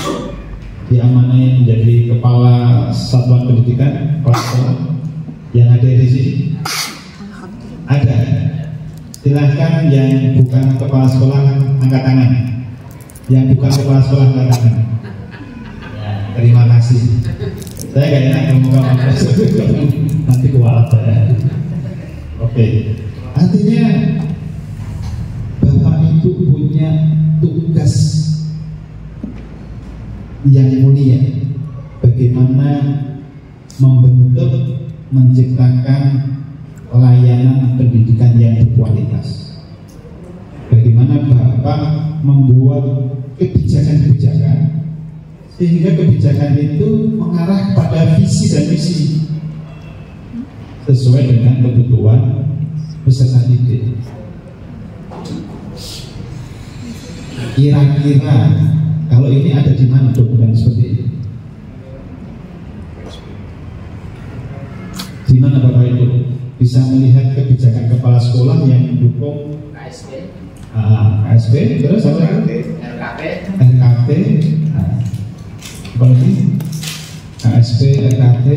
diamanai menjadi kepala satuan pendidikan, kepala sekolah yang ada di sini? Ada. Silahkan yang bukan kepala sekolah angkat tangan. Yang bukan kepala sekolah angkat tangan. Ya, terima kasih. Saya gak enak ngomong nanti kualat ya. Oke. Artinya Bapak Ibu punya tugas yang mulia, bagaimana membentuk, menciptakan layanan pendidikan yang berkualitas. Bagaimana Bapak membuat kebijakan-kebijakan sehingga kebijakan itu mengarah pada visi dan misi sesuai dengan kebutuhan peserta didik. Kira-kira kalau ini ada di mana dokumen seperti ini? Di mana Bapak Ibu bisa melihat kebijakan kepala sekolah yang mendukung KSP, KSP, terus apa? RKP, apa lagi? KSP, RKP,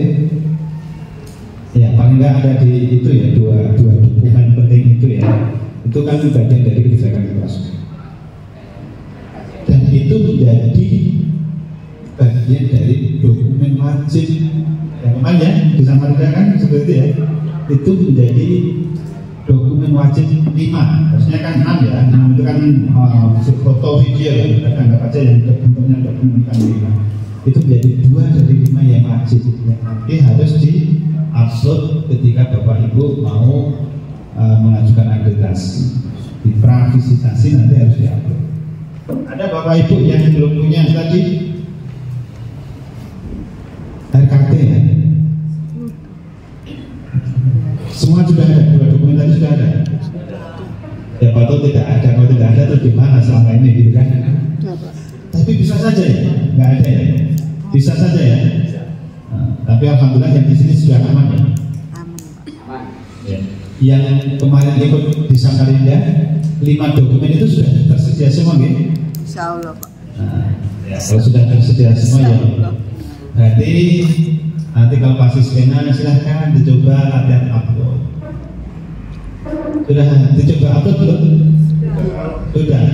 ya paling nggak ada di itu ya, dua dokumen penting itu ya. Itu kan bagian dari kebijakan kepala sekolah. Dan itu menjadi bagian dari dokumen wajib yang kemarin ya disampaikan kan seperti ya, itu menjadi dokumen wajib 5, harusnya kan 6 ya, 6 itu kan foto video ya, kita anggap aja yang bentuknya dokumen kan 5, itu menjadi 2 dari 5 yang wajib yang nanti harus di-upload ketika Bapak Ibu mau mengajukan akreditasi, di pravisitasi nanti harus di-upload. Ada Bapak Ibu yang belum punya tadi RKT ya? Semua sudah ada, 2 dokumen tadi sudah ada. Ya kalau tidak ada, kalau tidak ada terus gimana selama ini gitu kan? Tapi bisa saja ya, nggak ada ya? Bisa saja ya? Tapi alhamdulillah yang di sini sudah aman ya? Ya. Yang kemarin ikut di Samarinda 5 dokumen itu sudah tersedia semua gitu? Insya Allah Pak. Ya, kalau sudah tersedia semua ya berarti nanti kalau pasti skena silahkan dicoba latihan upload. Sudah dicoba upload belum? Sudah.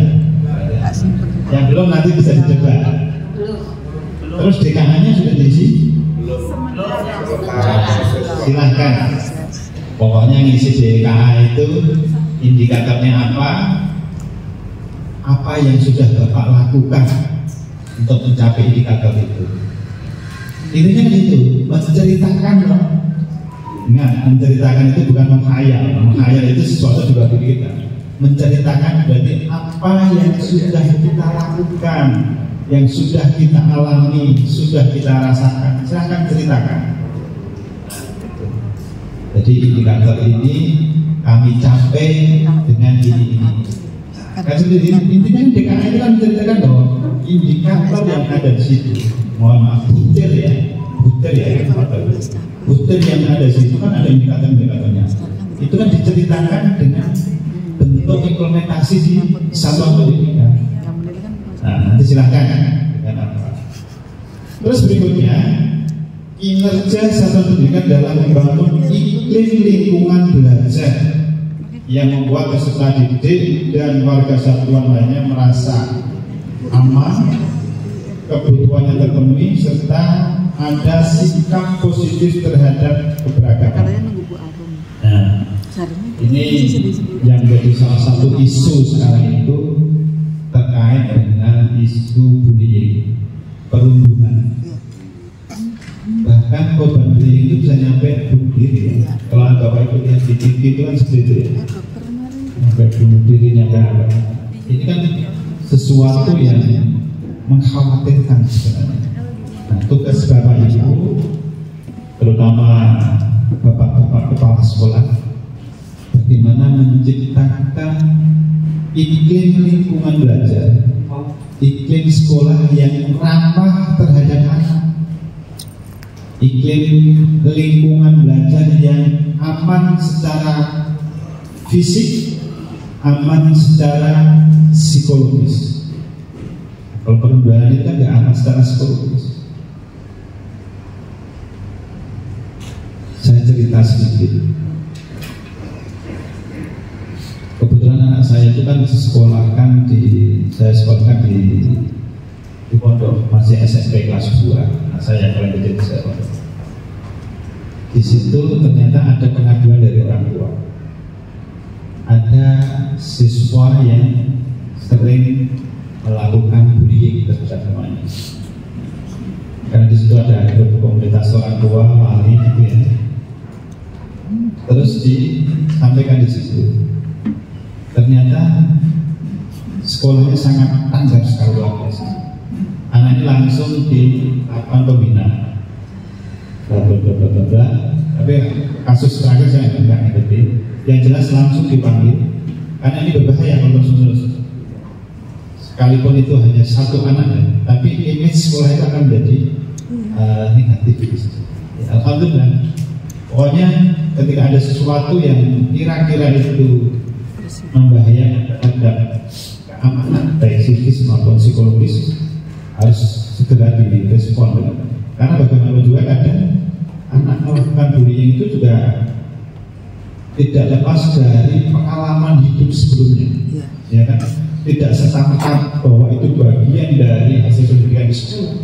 Yang belum nanti bisa dicoba. Terus DKA-nya sudah diisi? Silahkan. Pokoknya ngisi DKA itu indikatornya apa yang sudah Bapak lakukan untuk mencapai indikator itu. Intinya itu menceritakan loh. Ingat, menceritakan itu bukan menghayal. Menghayal itu sesuatu juga diri kita. Menceritakan berarti apa yang sudah kita lakukan, yang sudah kita alami, sudah kita rasakan. Silahkan ceritakan. Jadi indikator ini kami capai dengan ini. Intinya DKA itu kan menceritakan bahwa indikator yang ada di situ, mohon maaf, butir ya, butir yang ada di situ kan ada indikatornya. Itu kan diceritakan dengan bentuk implementasi di satuan pendidikan. Nah, nanti silahkan. Terus berikutnya, kinerja satuan pendidikan dalam membangun iklim lingkungan belajar yang membuat peserta didik dan warga satuan lainnya merasa aman, kebutuhannya terpenuhi, serta ada sikap positif terhadap keberagaman. Nah, ini yang menjadi salah satu isu sekarang itu terkait dengan isu bullying, perundungan. Bahkan korban bullying itu bisa nyampe bunuh diri ya. Kalau Bapak Ibu lihat di TV itu kan seperti itu ya, sampai bunuh diri nyampe apa. Ini kan sesuatu yang mengkhawatirkan sebenarnya. Nah, tugas Bapak Ibu, terutama Bapak-bapak kepala sekolah, bagaimana menciptakan iklim lingkungan belajar, iklim sekolah yang ramah terhadap anak, iklim lingkungan belajar yang aman secara fisik, aman secara psikologis. Kalau perundungan itu kan nggak aman secara psikologis. Saya cerita sedikit. Kebetulan anak saya itu kan saya sekolahkan di pondok, masih SMP kelas 2. Nah, saya paling kecil di sekolah. Di situ ternyata ada pengaduan dari orang tua. Ada siswa yang sering melakukan bullying terhadap temannya. Karena di situ ada grup komunitas orang tua, wali gitu ya. Terus disampaikan di situ. Ternyata sekolahnya sangat tanggap sekali luar biasa. Anak ini langsung dilakukan pembinaan. Tapi kasus terakhir saya nggak ngerti. Yang jelas langsung dipanggil karena ini berbahaya kalau terus sekalipun itu hanya satu anak ya, tapi image sekolah itu akan menjadi negatif. Ya, alhamdulillah. Pokoknya ketika ada sesuatu yang kira-kira itu membahayakan terhadap keamanan baik psikis maupun psikologis, harus segera direspon. Karena bagaimana juga kadang anak melakukan bullying itu juga tidak lepas dari pengalaman hidup sebelumnya, ya kan? Tidak serta-merta bahwa itu bagian dari hasil pendidikan di sekolah,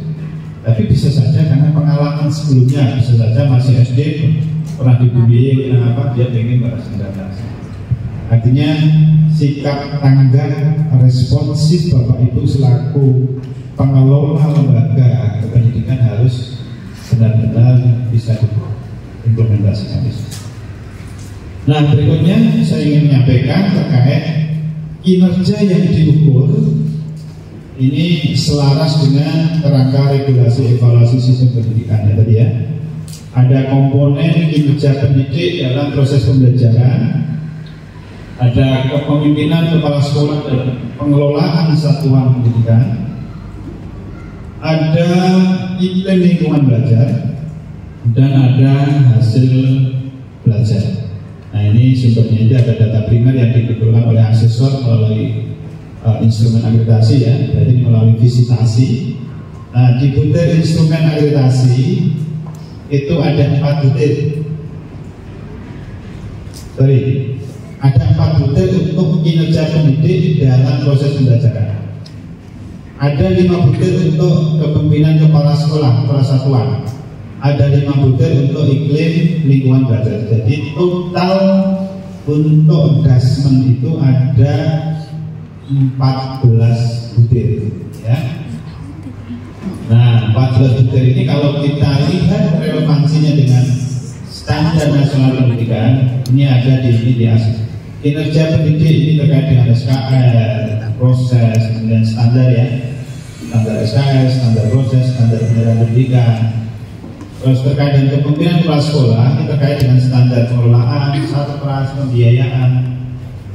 tapi bisa saja karena pengalaman sebelumnya, bisa saja masih SD pernah dibully, kenapa dia pengen balas dendam. Artinya sikap tanggap responsif Bapak Ibu selaku pengelola lembaga pendidikan harus benar-benar bisa diimplementasikan. Nah, berikutnya saya ingin menyampaikan terkait kinerja yang diukur ini selaras dengan kerangka regulasi evaluasi sistem pendidikan ya tadi ya. Ada komponen kinerja pendidik dalam proses pembelajaran, ada kepemimpinan kepala sekolah dalam pengelolaan satuan pendidikan, ada iklim lingkungan belajar, dan ada hasil belajar. Nah ini sumbernya itu ada data primer yang dikumpulkan oleh asesor melalui instrumen akreditasi ya, berarti melalui visitasi. Nah di butir instrumen akreditasi itu ada 4 butir. Ada 4 butir untuk kinerja pendidik dalam proses pembelajaran. Ada 5 butir untuk kepemimpinan kepala sekolah, kepala satuan. Ada 5 butir untuk iklim lingkungan belajar. Jadi total untuk adjustment itu ada 14 butir ya. Nah 14 butir ini kalau kita lihat relevansinya dengan standar nasional pendidikan, ini ada di ASIS. Kinerja pendidik ini terkait dengan SKS, proses, kemudian standar ya, standar SKS, standar proses, standar penyelenggaraan pendidikan. Terus terkait dengan kepemimpinan kepala sekolah, ini terkait dengan standar pengelolaan, satgas, pembiayaan,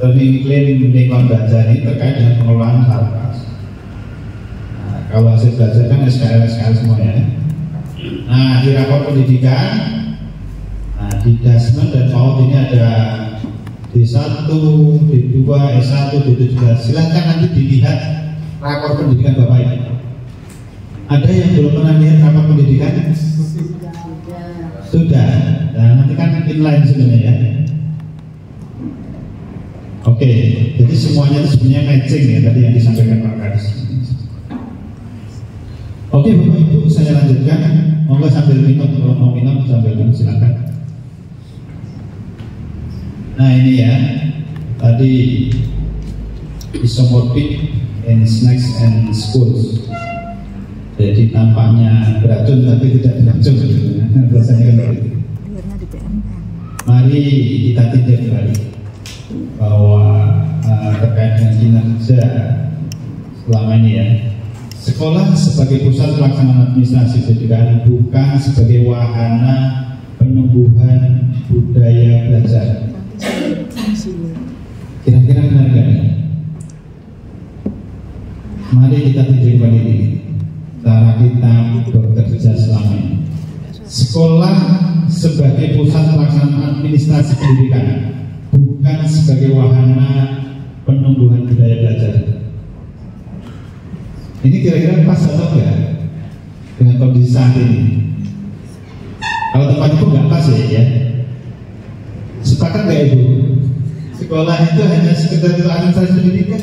iklim lingkungan belajar ini terkait dengan pengelolaan satgas. Nah, kalau hasil belajar kan SKL semua ya. Nah di rapor pendidikan, nah di dasmen dan PAUD ini ada D1, D2, S1, D17. Silahkan nanti dilihat rapor pendidikan Bapak Ibu. Ada yang belum pernah lihat rapor pendidikan? Sudah. Nah nanti kan inline sebenarnya ya. Oke, jadi semuanya itu sebenarnya matching ya tadi yang disampaikan Pak Kadis. Oke Bapak Ibu, saya lanjutkan. Monggo sambil minum, kalau mau minum sambil minum silakan. Nah ini ya, tadi isomorphic in snacks and schools. Jadi tampaknya beracun tapi tidak beracun. Biasanya kan begitu. Mari kita tinjau kembali bahwa terkait dengan kinerja selama ini ya, sekolah sebagai pusat pelaksanaan administrasi pendidikan bukan sebagai wahana penumbuhan budaya belajar. Kira-kira benar nggak ini? Mari kita tinjau kembali ini cara kita bekerja selama ini. Sekolah sebagai pusat pelaksanaan administrasi pendidikan bukan sebagai wahana penumbuhan budaya belajar. Ini kira-kira pas atau enggak dengan kondisi saat ini? Kalau tempat itu nggak pas ya. Sepakat nggak Ibu? Sekolah itu hanya sekedar administrasi pendidikan.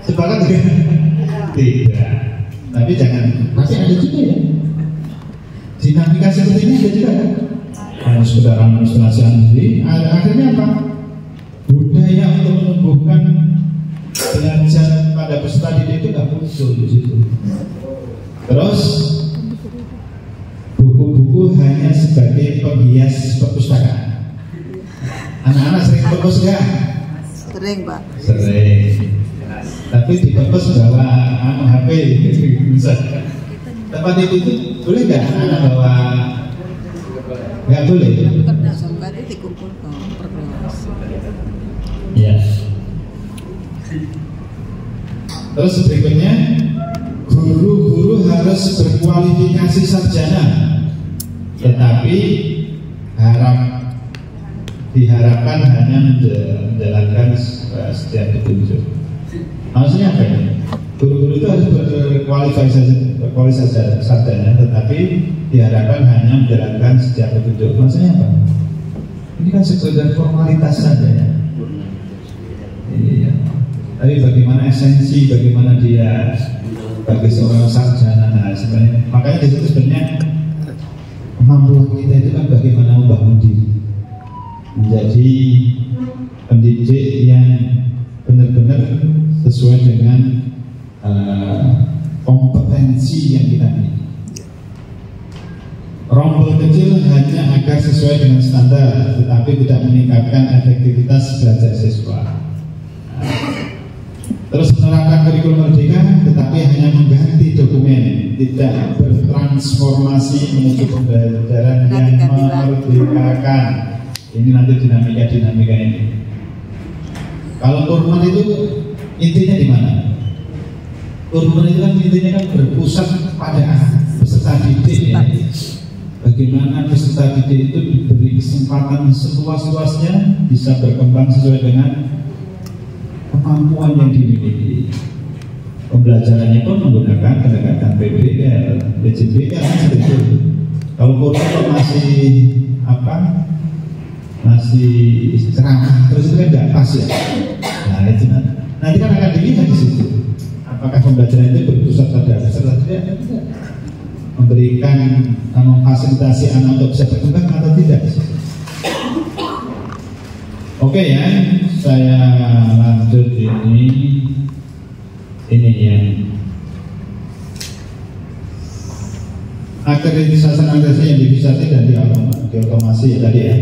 Sepakat nggak? Tidak. Tapi jangan. Masih ada juga ya. Dinamika seperti ini ada juga kan? Hanya sekedar administrasi sendiri. Akhirnya apa? Budaya untuk menumbuhkan belajar pada peserta didik itu nggak muncul di situ. Terus buku-buku hanya sebagai penghias perpustakaan. Anak-anak sering purpose nggak? Sering Pak. Sering. Tapi di purpose bawa HP misalnya. Tempat itu boleh nggak anak bawa? Nggak boleh. Berarti dikumpul per kelas. Ya. Terus berikutnya, guru-guru harus berkualifikasi sarjana, tetapi diharapkan hanya menjalankan setiap petunjuk. Maksudnya apa ini? Guru-guru itu harus berkualifikasi sarjana, tetapi diharapkan hanya menjalankan setiap petunjuk. Maksudnya apa? Ini kan sekedar formalitas saja ya. Iya. Tapi bagaimana esensi, bagaimana dia bagi seorang sarjana, nah sebenarnya makanya di situ sebenarnya kemampuan kita itu kan bagaimana membangun diri menjadi pendidik yang benar-benar sesuai dengan kompetensi yang kita miliki. Rombel kecil hanya agar sesuai dengan standar, tetapi tidak meningkatkan efektivitas belajar siswa. Terus menerapkan kurikulum merdeka, tetapi hanya mengganti dokumen, tidak bertransformasi menuju pembelajaran yang memerdekakan. Ini nanti dinamika ini. Kalau Kurman itu intinya di mana? Kurman itu kan intinya kan berpusat pada peserta didik ya. Bagaimana peserta didik itu diberi kesempatan seluas-luasnya bisa berkembang sesuai dengan kemampuan yang dimiliki. Pembelajarannya pun menggunakan pendekatan PBL, PJBL seperti itu. Kalau Kurman masih masih ceramah terus itu kan nggak pas ya. Nah itu nanti kan akan dilihat di situ. Apakah pembelajaran itu berpusat pada peserta tidak? Memberikan memfasilitasi anak untuk bisa berkembang atau tidak? Oke ya, saya lanjut ini yang akreditasi yang divisasi dan diotomasi ya tadi ya.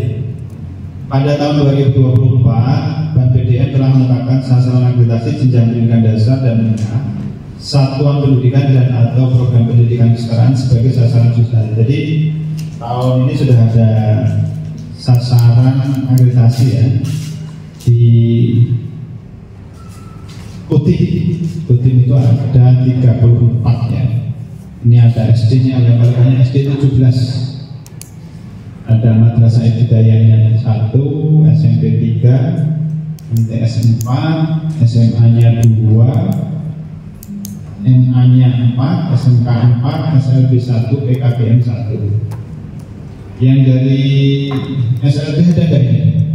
Pada tahun 2024, Bank BDN telah menetapkan sasaran akreditasi jenjang pendidikan dasar dan menengah, satuan pendidikan dan atau program pendidikan kesetaraan sebagai sasaran khusus. Jadi tahun ini sudah ada sasaran akreditasi ya di Kutim itu ada 34 ya. Ini ada SD-nya, yang paling SD 17. Ada Madrasah Ibtidaiyahnya 1, SMP 3, MTS 4, SMA-nya 2, MA-nya 4, SMK 4, SLB 1, PKBM 1. Yang dari SLB ada nggak ini?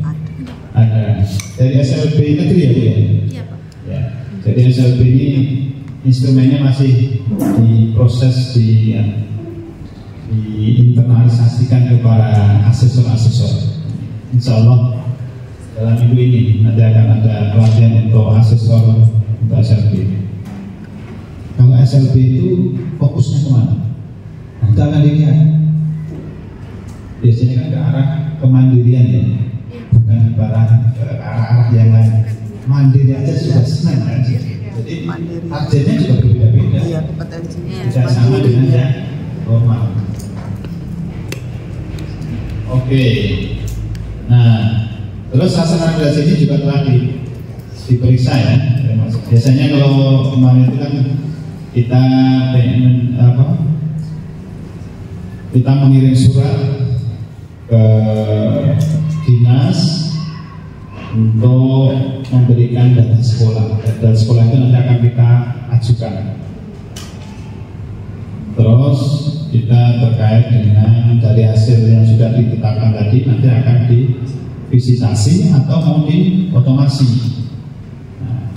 Ada. Dari SLB negeri ya Bu ya? Iya Pak. Ya. Jadi SLB ini instrumennya masih diproses diinternalisasikan kepada asesor-asesor. Insya Allah dalam minggu ini nanti akan ada pelatihan untuk asesor untuk SLB. Kalau SLB itu fokusnya kemana? Kita akan dilihat. Biasanya kan ke arah kemandirian ya, bukan ke arah yang lain. Mandiri aja sudah senang kan? Jadi targetnya juga berbeda-beda. Tidak sama dengan yang normal. Oke. Nah, terus sasaran akreditasi ini juga telah diperiksa ya. Biasanya kalau kemarin itu kan kita mengirim surat ke dinas untuk memberikan data sekolah. Data sekolah itu nanti akan kita ajukan. Terus kita terkait dengan dari hasil yang sudah ditetapkan tadi nanti akan divisitasi atau mau diotomasi. Nah,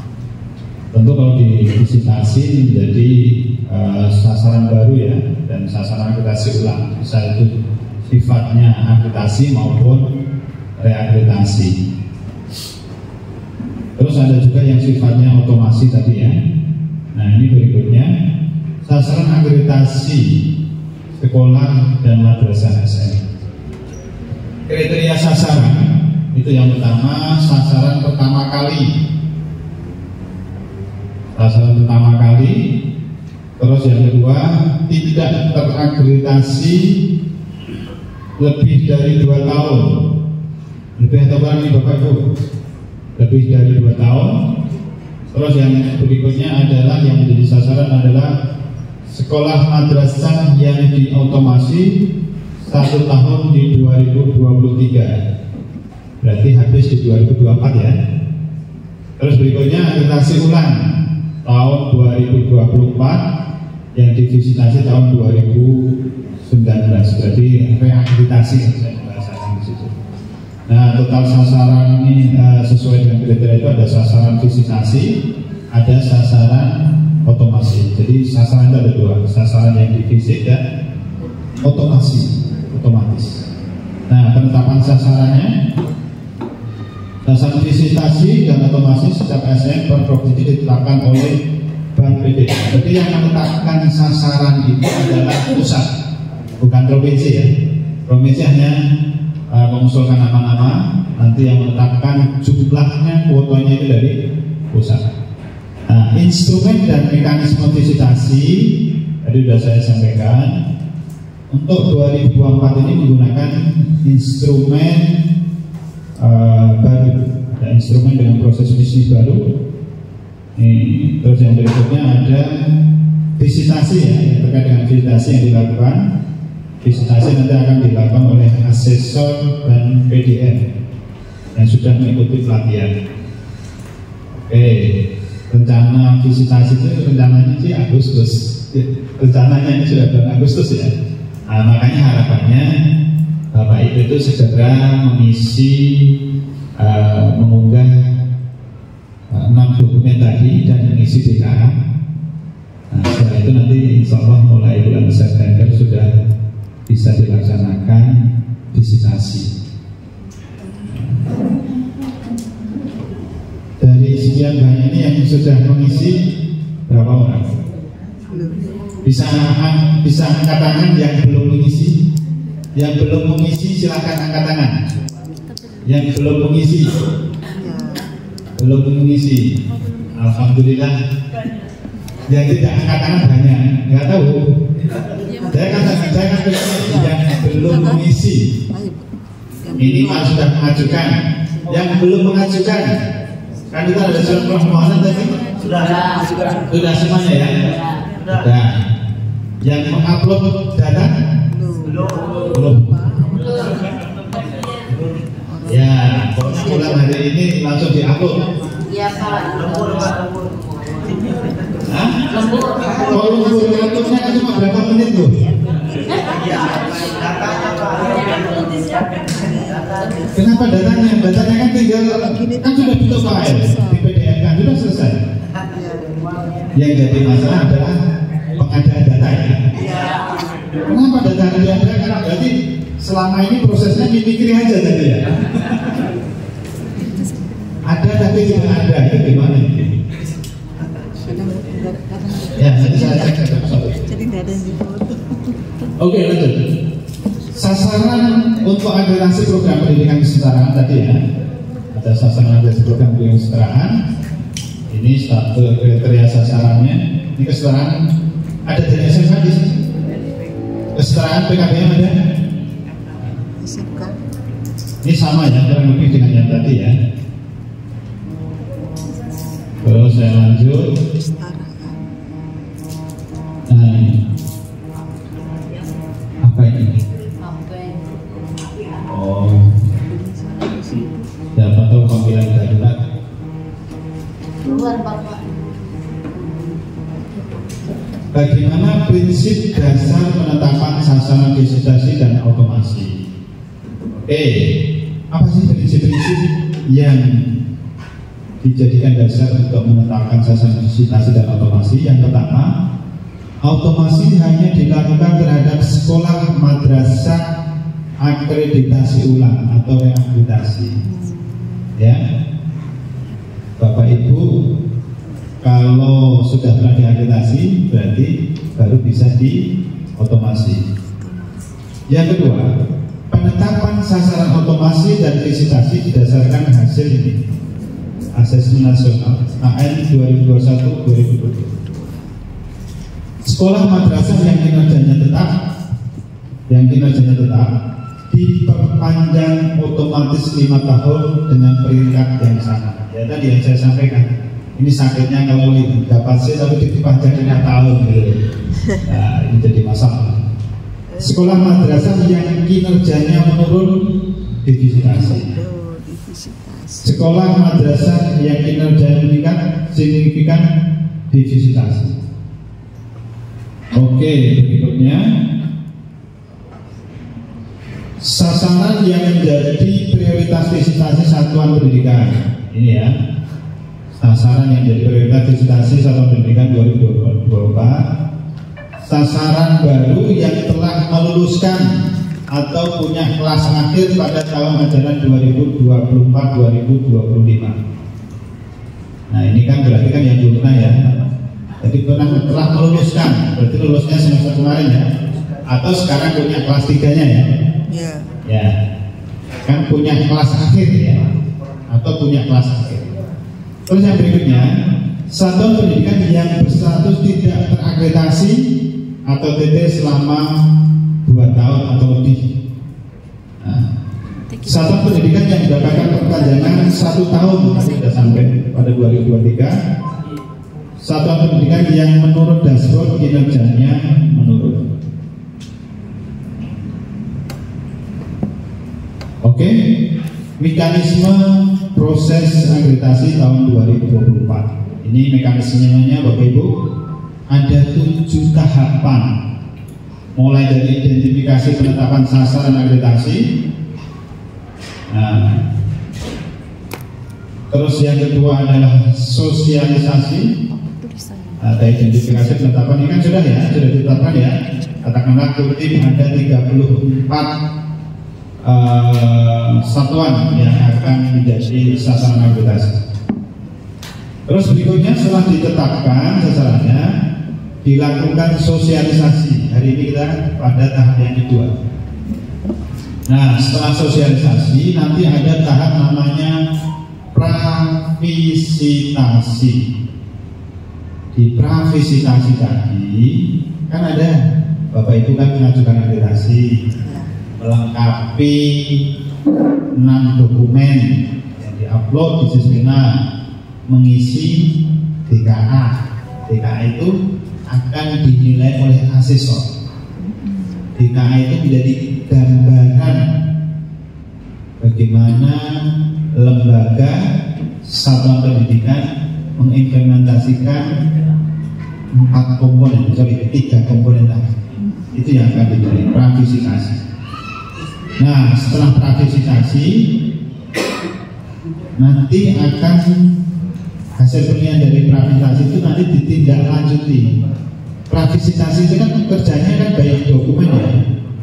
tentu kalau divisitasi menjadi sasaran baru ya, dan sasaran akreditasi ulang, bisa itu sifatnya akreditasi maupun reakreditasi. Terus ada juga yang sifatnya otomasi tadi ya. Nah ini berikutnya sasaran akreditasi sekolah dan madrasah SM. Kriteria sasaran itu yang pertama, sasaran pertama kali. Sasaran pertama kali. Terus yang kedua, tidak terakreditasi lebih dari 2 tahun. Lebih atau kurang nih Bapak Ibu? Lebih dari 2 tahun. Terus yang berikutnya adalah yang menjadi sasaran adalah sekolah madrasah yang diotomasi 1 tahun di 2023. Berarti habis di 2024 ya. Terus berikutnya akreditasi ulang tahun 2024 yang divisitasi tahun 2019. Berarti reakreditasi bahasanya di situ. Nah, total sasaran ini sesuai dengan kriteria itu ada sasaran visitasi, ada sasaran otomasi. Jadi sasaran itu ada 2, sasaran yang divisit dan otomatis. Nah, penetapan sasarannya, sasaran visitasi dan otomasi setiap SN per provinsi ditetapkan oleh Bank PD. Jadi yang menetapkan sasaran itu adalah pusat, bukan provinsi ya. Provinsi hanya mengusulkan nama-nama, nanti yang menetapkan jumlahnya, kuotanya itu dari pusat. Nah, instrumen dan mekanisme visitasi tadi sudah saya sampaikan. Untuk 2024 ini menggunakan instrumen baru, ada instrumen dengan proses bisnis baru. Terus yang berikutnya ada visitasi ya, yang terkait dengan visitasi yang dilakukan. Visitasi nanti akan dilakukan oleh asesor dan PDM yang sudah mengikuti pelatihan. Oke, rencana visitasi itu rencananya sih Agustus. Rencananya ini sudah bulan Agustus ya. Nah, makanya harapannya Bapak Ibu itu segera mengisi, mengunggah 6 dokumen tadi dan mengisi DKA. Nah, setelah itu nanti insya Allah mulai bulan September sudah bisa dilaksanakan visitasi. Dari sekian banyak ini yang sudah mengisi berapa orang? Bisa angkat tangan yang belum mengisi. Yang belum mengisi silakan angkat tangan. Yang belum mengisi. Belum mengisi. Alhamdulillah. Yang tidak angkat tangan banyak. Nggak tahu. Saya katakan yang belum mengisi. Minimal sudah mengajukan. Yang belum mengajukan, kan kita ada surat permohonan tadi. Sudah semuanya ya. Sudah. Yang mengupload data belum. Ya, pokoknya mulai hari ini langsung diupload. Iya Pak. Kalau lembur-lemburnya kan cuma berapa menit tuh? Kenapa datanya? Datanya kan tinggal, kan sudah bentuk file di PDF kan sudah selesai. Yang jadi masalah adalah pengadaan datanya. Kenapa data diadakan? Karena berarti selama ini prosesnya dipikir aja tadi ya. Ada tapi tidak ada, itu gimana? Ya, nanti saya cek satu. Jadi tidak ada yang difoto. Oke, lanjut. Sasaran untuk akreditasi program pendidikan kesetaraan tadi ya. Ada sasaran akreditasi program pendidikan kesetaraan. Ini satu kriteria sasarannya. Ini kesetaraan ada dari SMK di sini. Kesetaraan PKBM ada. SMK. Ini sama ya, kurang lebih dengan yang tadi ya. Terus saya lanjut. Apa ini? Oh, siapa tahu panggilan darurat. Luar Bapak. Bagaimana prinsip dasar penetapan sasaran visitasi dan otomasi? Apa sih prinsip-prinsip yang dijadikan dasar untuk menetapkan sasaran visitasi dan otomasi? Yang pertama, otomasi hanya dilakukan terhadap sekolah madrasah akreditasi ulang atau reakreditasi. Ya, Bapak Ibu, kalau sudah pernah diakreditasi berarti baru bisa diotomasi. Yang kedua, penetapan sasaran otomasi dan visitasi didasarkan hasil ini, Asesmen Nasional AN 2021-2020. Sekolah madrasah yang kinerjanya tetap diperpanjang otomatis 5 tahun dengan peringkat yang sama. Ya tadi yang saya sampaikan, Ini sakitnya kalau dapat C tapi dipanjang 5 tahun gitu. Nah, ini jadi masalah. Sekolah madrasah yang kinerjanya menurun divisitasi. Sekolah madrasah yang kinerjanya meningkat signifikan divisitasi. Oke, berikutnya sasaran yang menjadi prioritas visitasi satuan pendidikan. Ini ya, sasaran yang menjadi prioritas visitasi satuan pendidikan 2024. Sasaran baru yang telah meluluskan atau punya kelas akhir pada tahun ajaran 2024-2025. Nah, ini kan berarti kan yang belum pernah ya. Jadi telah meluluskan, berarti lulusnya semester kemarin ya. Atau sekarang punya kelas 3-nya ya. Iya. Ya. Kan punya kelas akhir ya. Atau punya kelas akhir. Terus yang berikutnya, satuan pendidikan yang berstatus tidak terakreditasi atau TT selama 2 tahun atau lebih. Nah, satuan pendidikan yang mendapatkan perpanjangan 1 tahun sudah sampai pada 2023. Satuan pendidikan yang menurut dashboard kinerjanya menurun. Oke, mekanisme proses akreditasi tahun 2024. Ini mekanismenya Bapak Ibu ada 7 tahapan, mulai dari identifikasi penetapan sasaran akreditasi. Nah, terus yang kedua adalah sosialisasi. Ada identifikasi penetapan, ini kan sudah ya, sudah ditetapkan ya. Katakanlah kutip ada 34 satuan yang akan menjadi sasaran akreditasi. Terus berikutnya setelah ditetapkan sasarannya, dilakukan sosialisasi. Hari ini kita pada tahap yang kedua. Nah, setelah sosialisasi nanti ada tahap namanya pravisitasi. Di pravisitasi tadi kan ada Bapak Ibu kan mengajukan akreditasi, melengkapi 6 dokumen yang diupload di Siswena, mengisi DKA. DKA itu akan dinilai oleh asesor. DKA itu menjadi gambaran bagaimana lembaga satuan pendidikan mengimplementasikan 3 komponen tadi. Itu yang akan diberi pravisitasi. Nah, setelah pravisitasi nanti akan hasil penilaian dari pravisitasi itu nanti ditindaklanjuti. Pravisitasi itu kan kerjanya kan baik dokumen ya,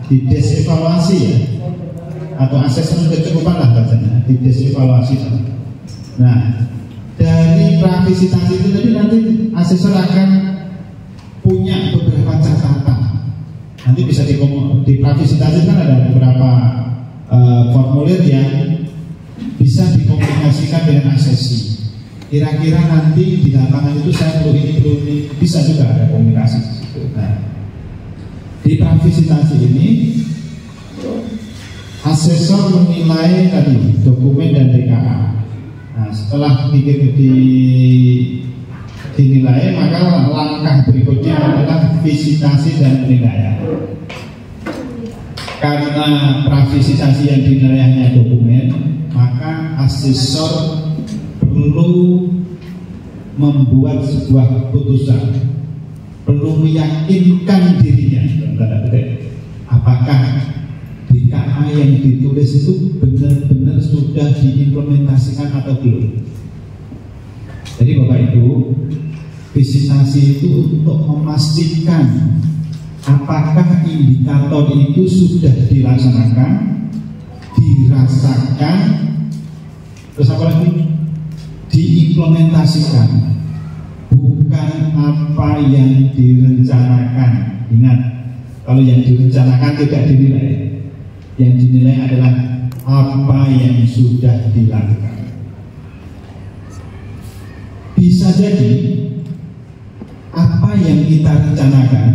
di desevaluasi ya, atau asesmen kecukupan lah bahasanya, di desevaluasi. Nah, dari pravisitasi itu tadi nanti asesor akan punya beberapa catatan. Nanti bisa di pravisitasi kan ada beberapa formulir yang bisa dikomunikasikan dengan asesi. Kira-kira nanti di lapangan itu saya perlu ini, bisa juga ada komunikasi. Nah, di pravisitasi ini asesor menilai tadi dokumen dan DKA. Nah, setelah dinilai, maka langkah berikutnya adalah visitasi dan penilaian. Karena pravisitasi yang dinilai hanya dokumen, maka asesor perlu membuat sebuah keputusan, perlu meyakinkan dirinya, apakah DKA yang ditulis itu benar-benar sudah diimplementasikan atau belum. Jadi Bapak Ibu, visitasi itu untuk memastikan apakah indikator itu sudah dilaksanakan, dirasakan, terus apa lagi? Diimplementasikan, bukan apa yang direncanakan. Ingat, kalau yang direncanakan tidak dinilai, yang dinilai adalah apa yang sudah dilakukan. Bisa jadi apa yang kita rencanakan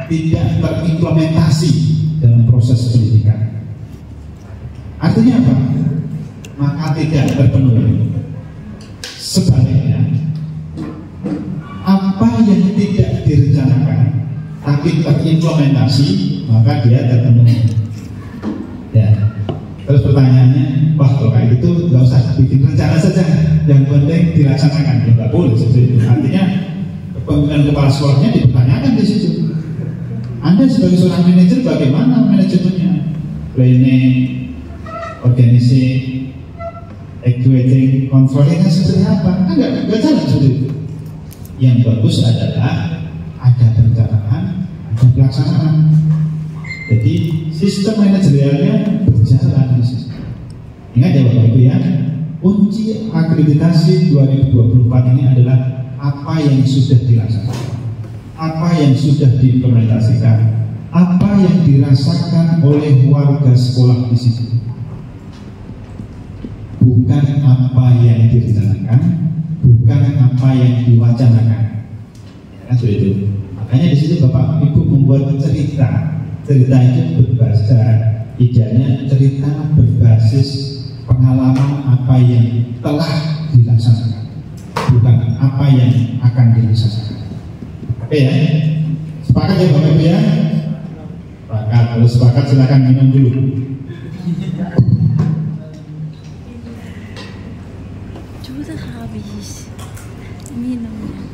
tidak terimplementasi dalam proses pendidikan. Artinya apa? Maka tidak terpenuhi. Sebaliknya, tapi terimplementasi maka dia terpenuhi. Ya. Terus pertanyaannya, wah kalau kayak gitu nggak usah bikin rencana saja, yang penting dilaksanakan. Ya nggak boleh seperti itu. Artinya kepemimpinan kepala sekolahnya dipertanyakan di situ. Anda sebagai seorang manajer bagaimana manajemennya? Planning, organizing, evaluating, controlling seperti apa? Enggak jalan seperti itu. Yang bagus adalah ada perencanaan, ada pelaksanaan. Jadi sistem manajerialnya berjalan di situ. Ingat ya Bapak Ibu ya, kunci akreditasi 2024 ini adalah apa yang sudah dilaksanakan, apa yang sudah diimplementasikan, apa yang dirasakan oleh warga sekolah di situ. Bukan apa yang direncanakan, bukan apa yang diwacanakan. Ya, itu. Makanya di situ Bapak Ibu membuat cerita. Cerita itu berbahasa, idealnya cerita berbasis pengalaman apa yang telah dilaksanakan, bukan apa yang akan dilaksanakan. Oke ya, sepakat ya Bapak Ibu ya? Sepakat. Kalau sepakat silakan minum dulu. Sudah habis minumnya.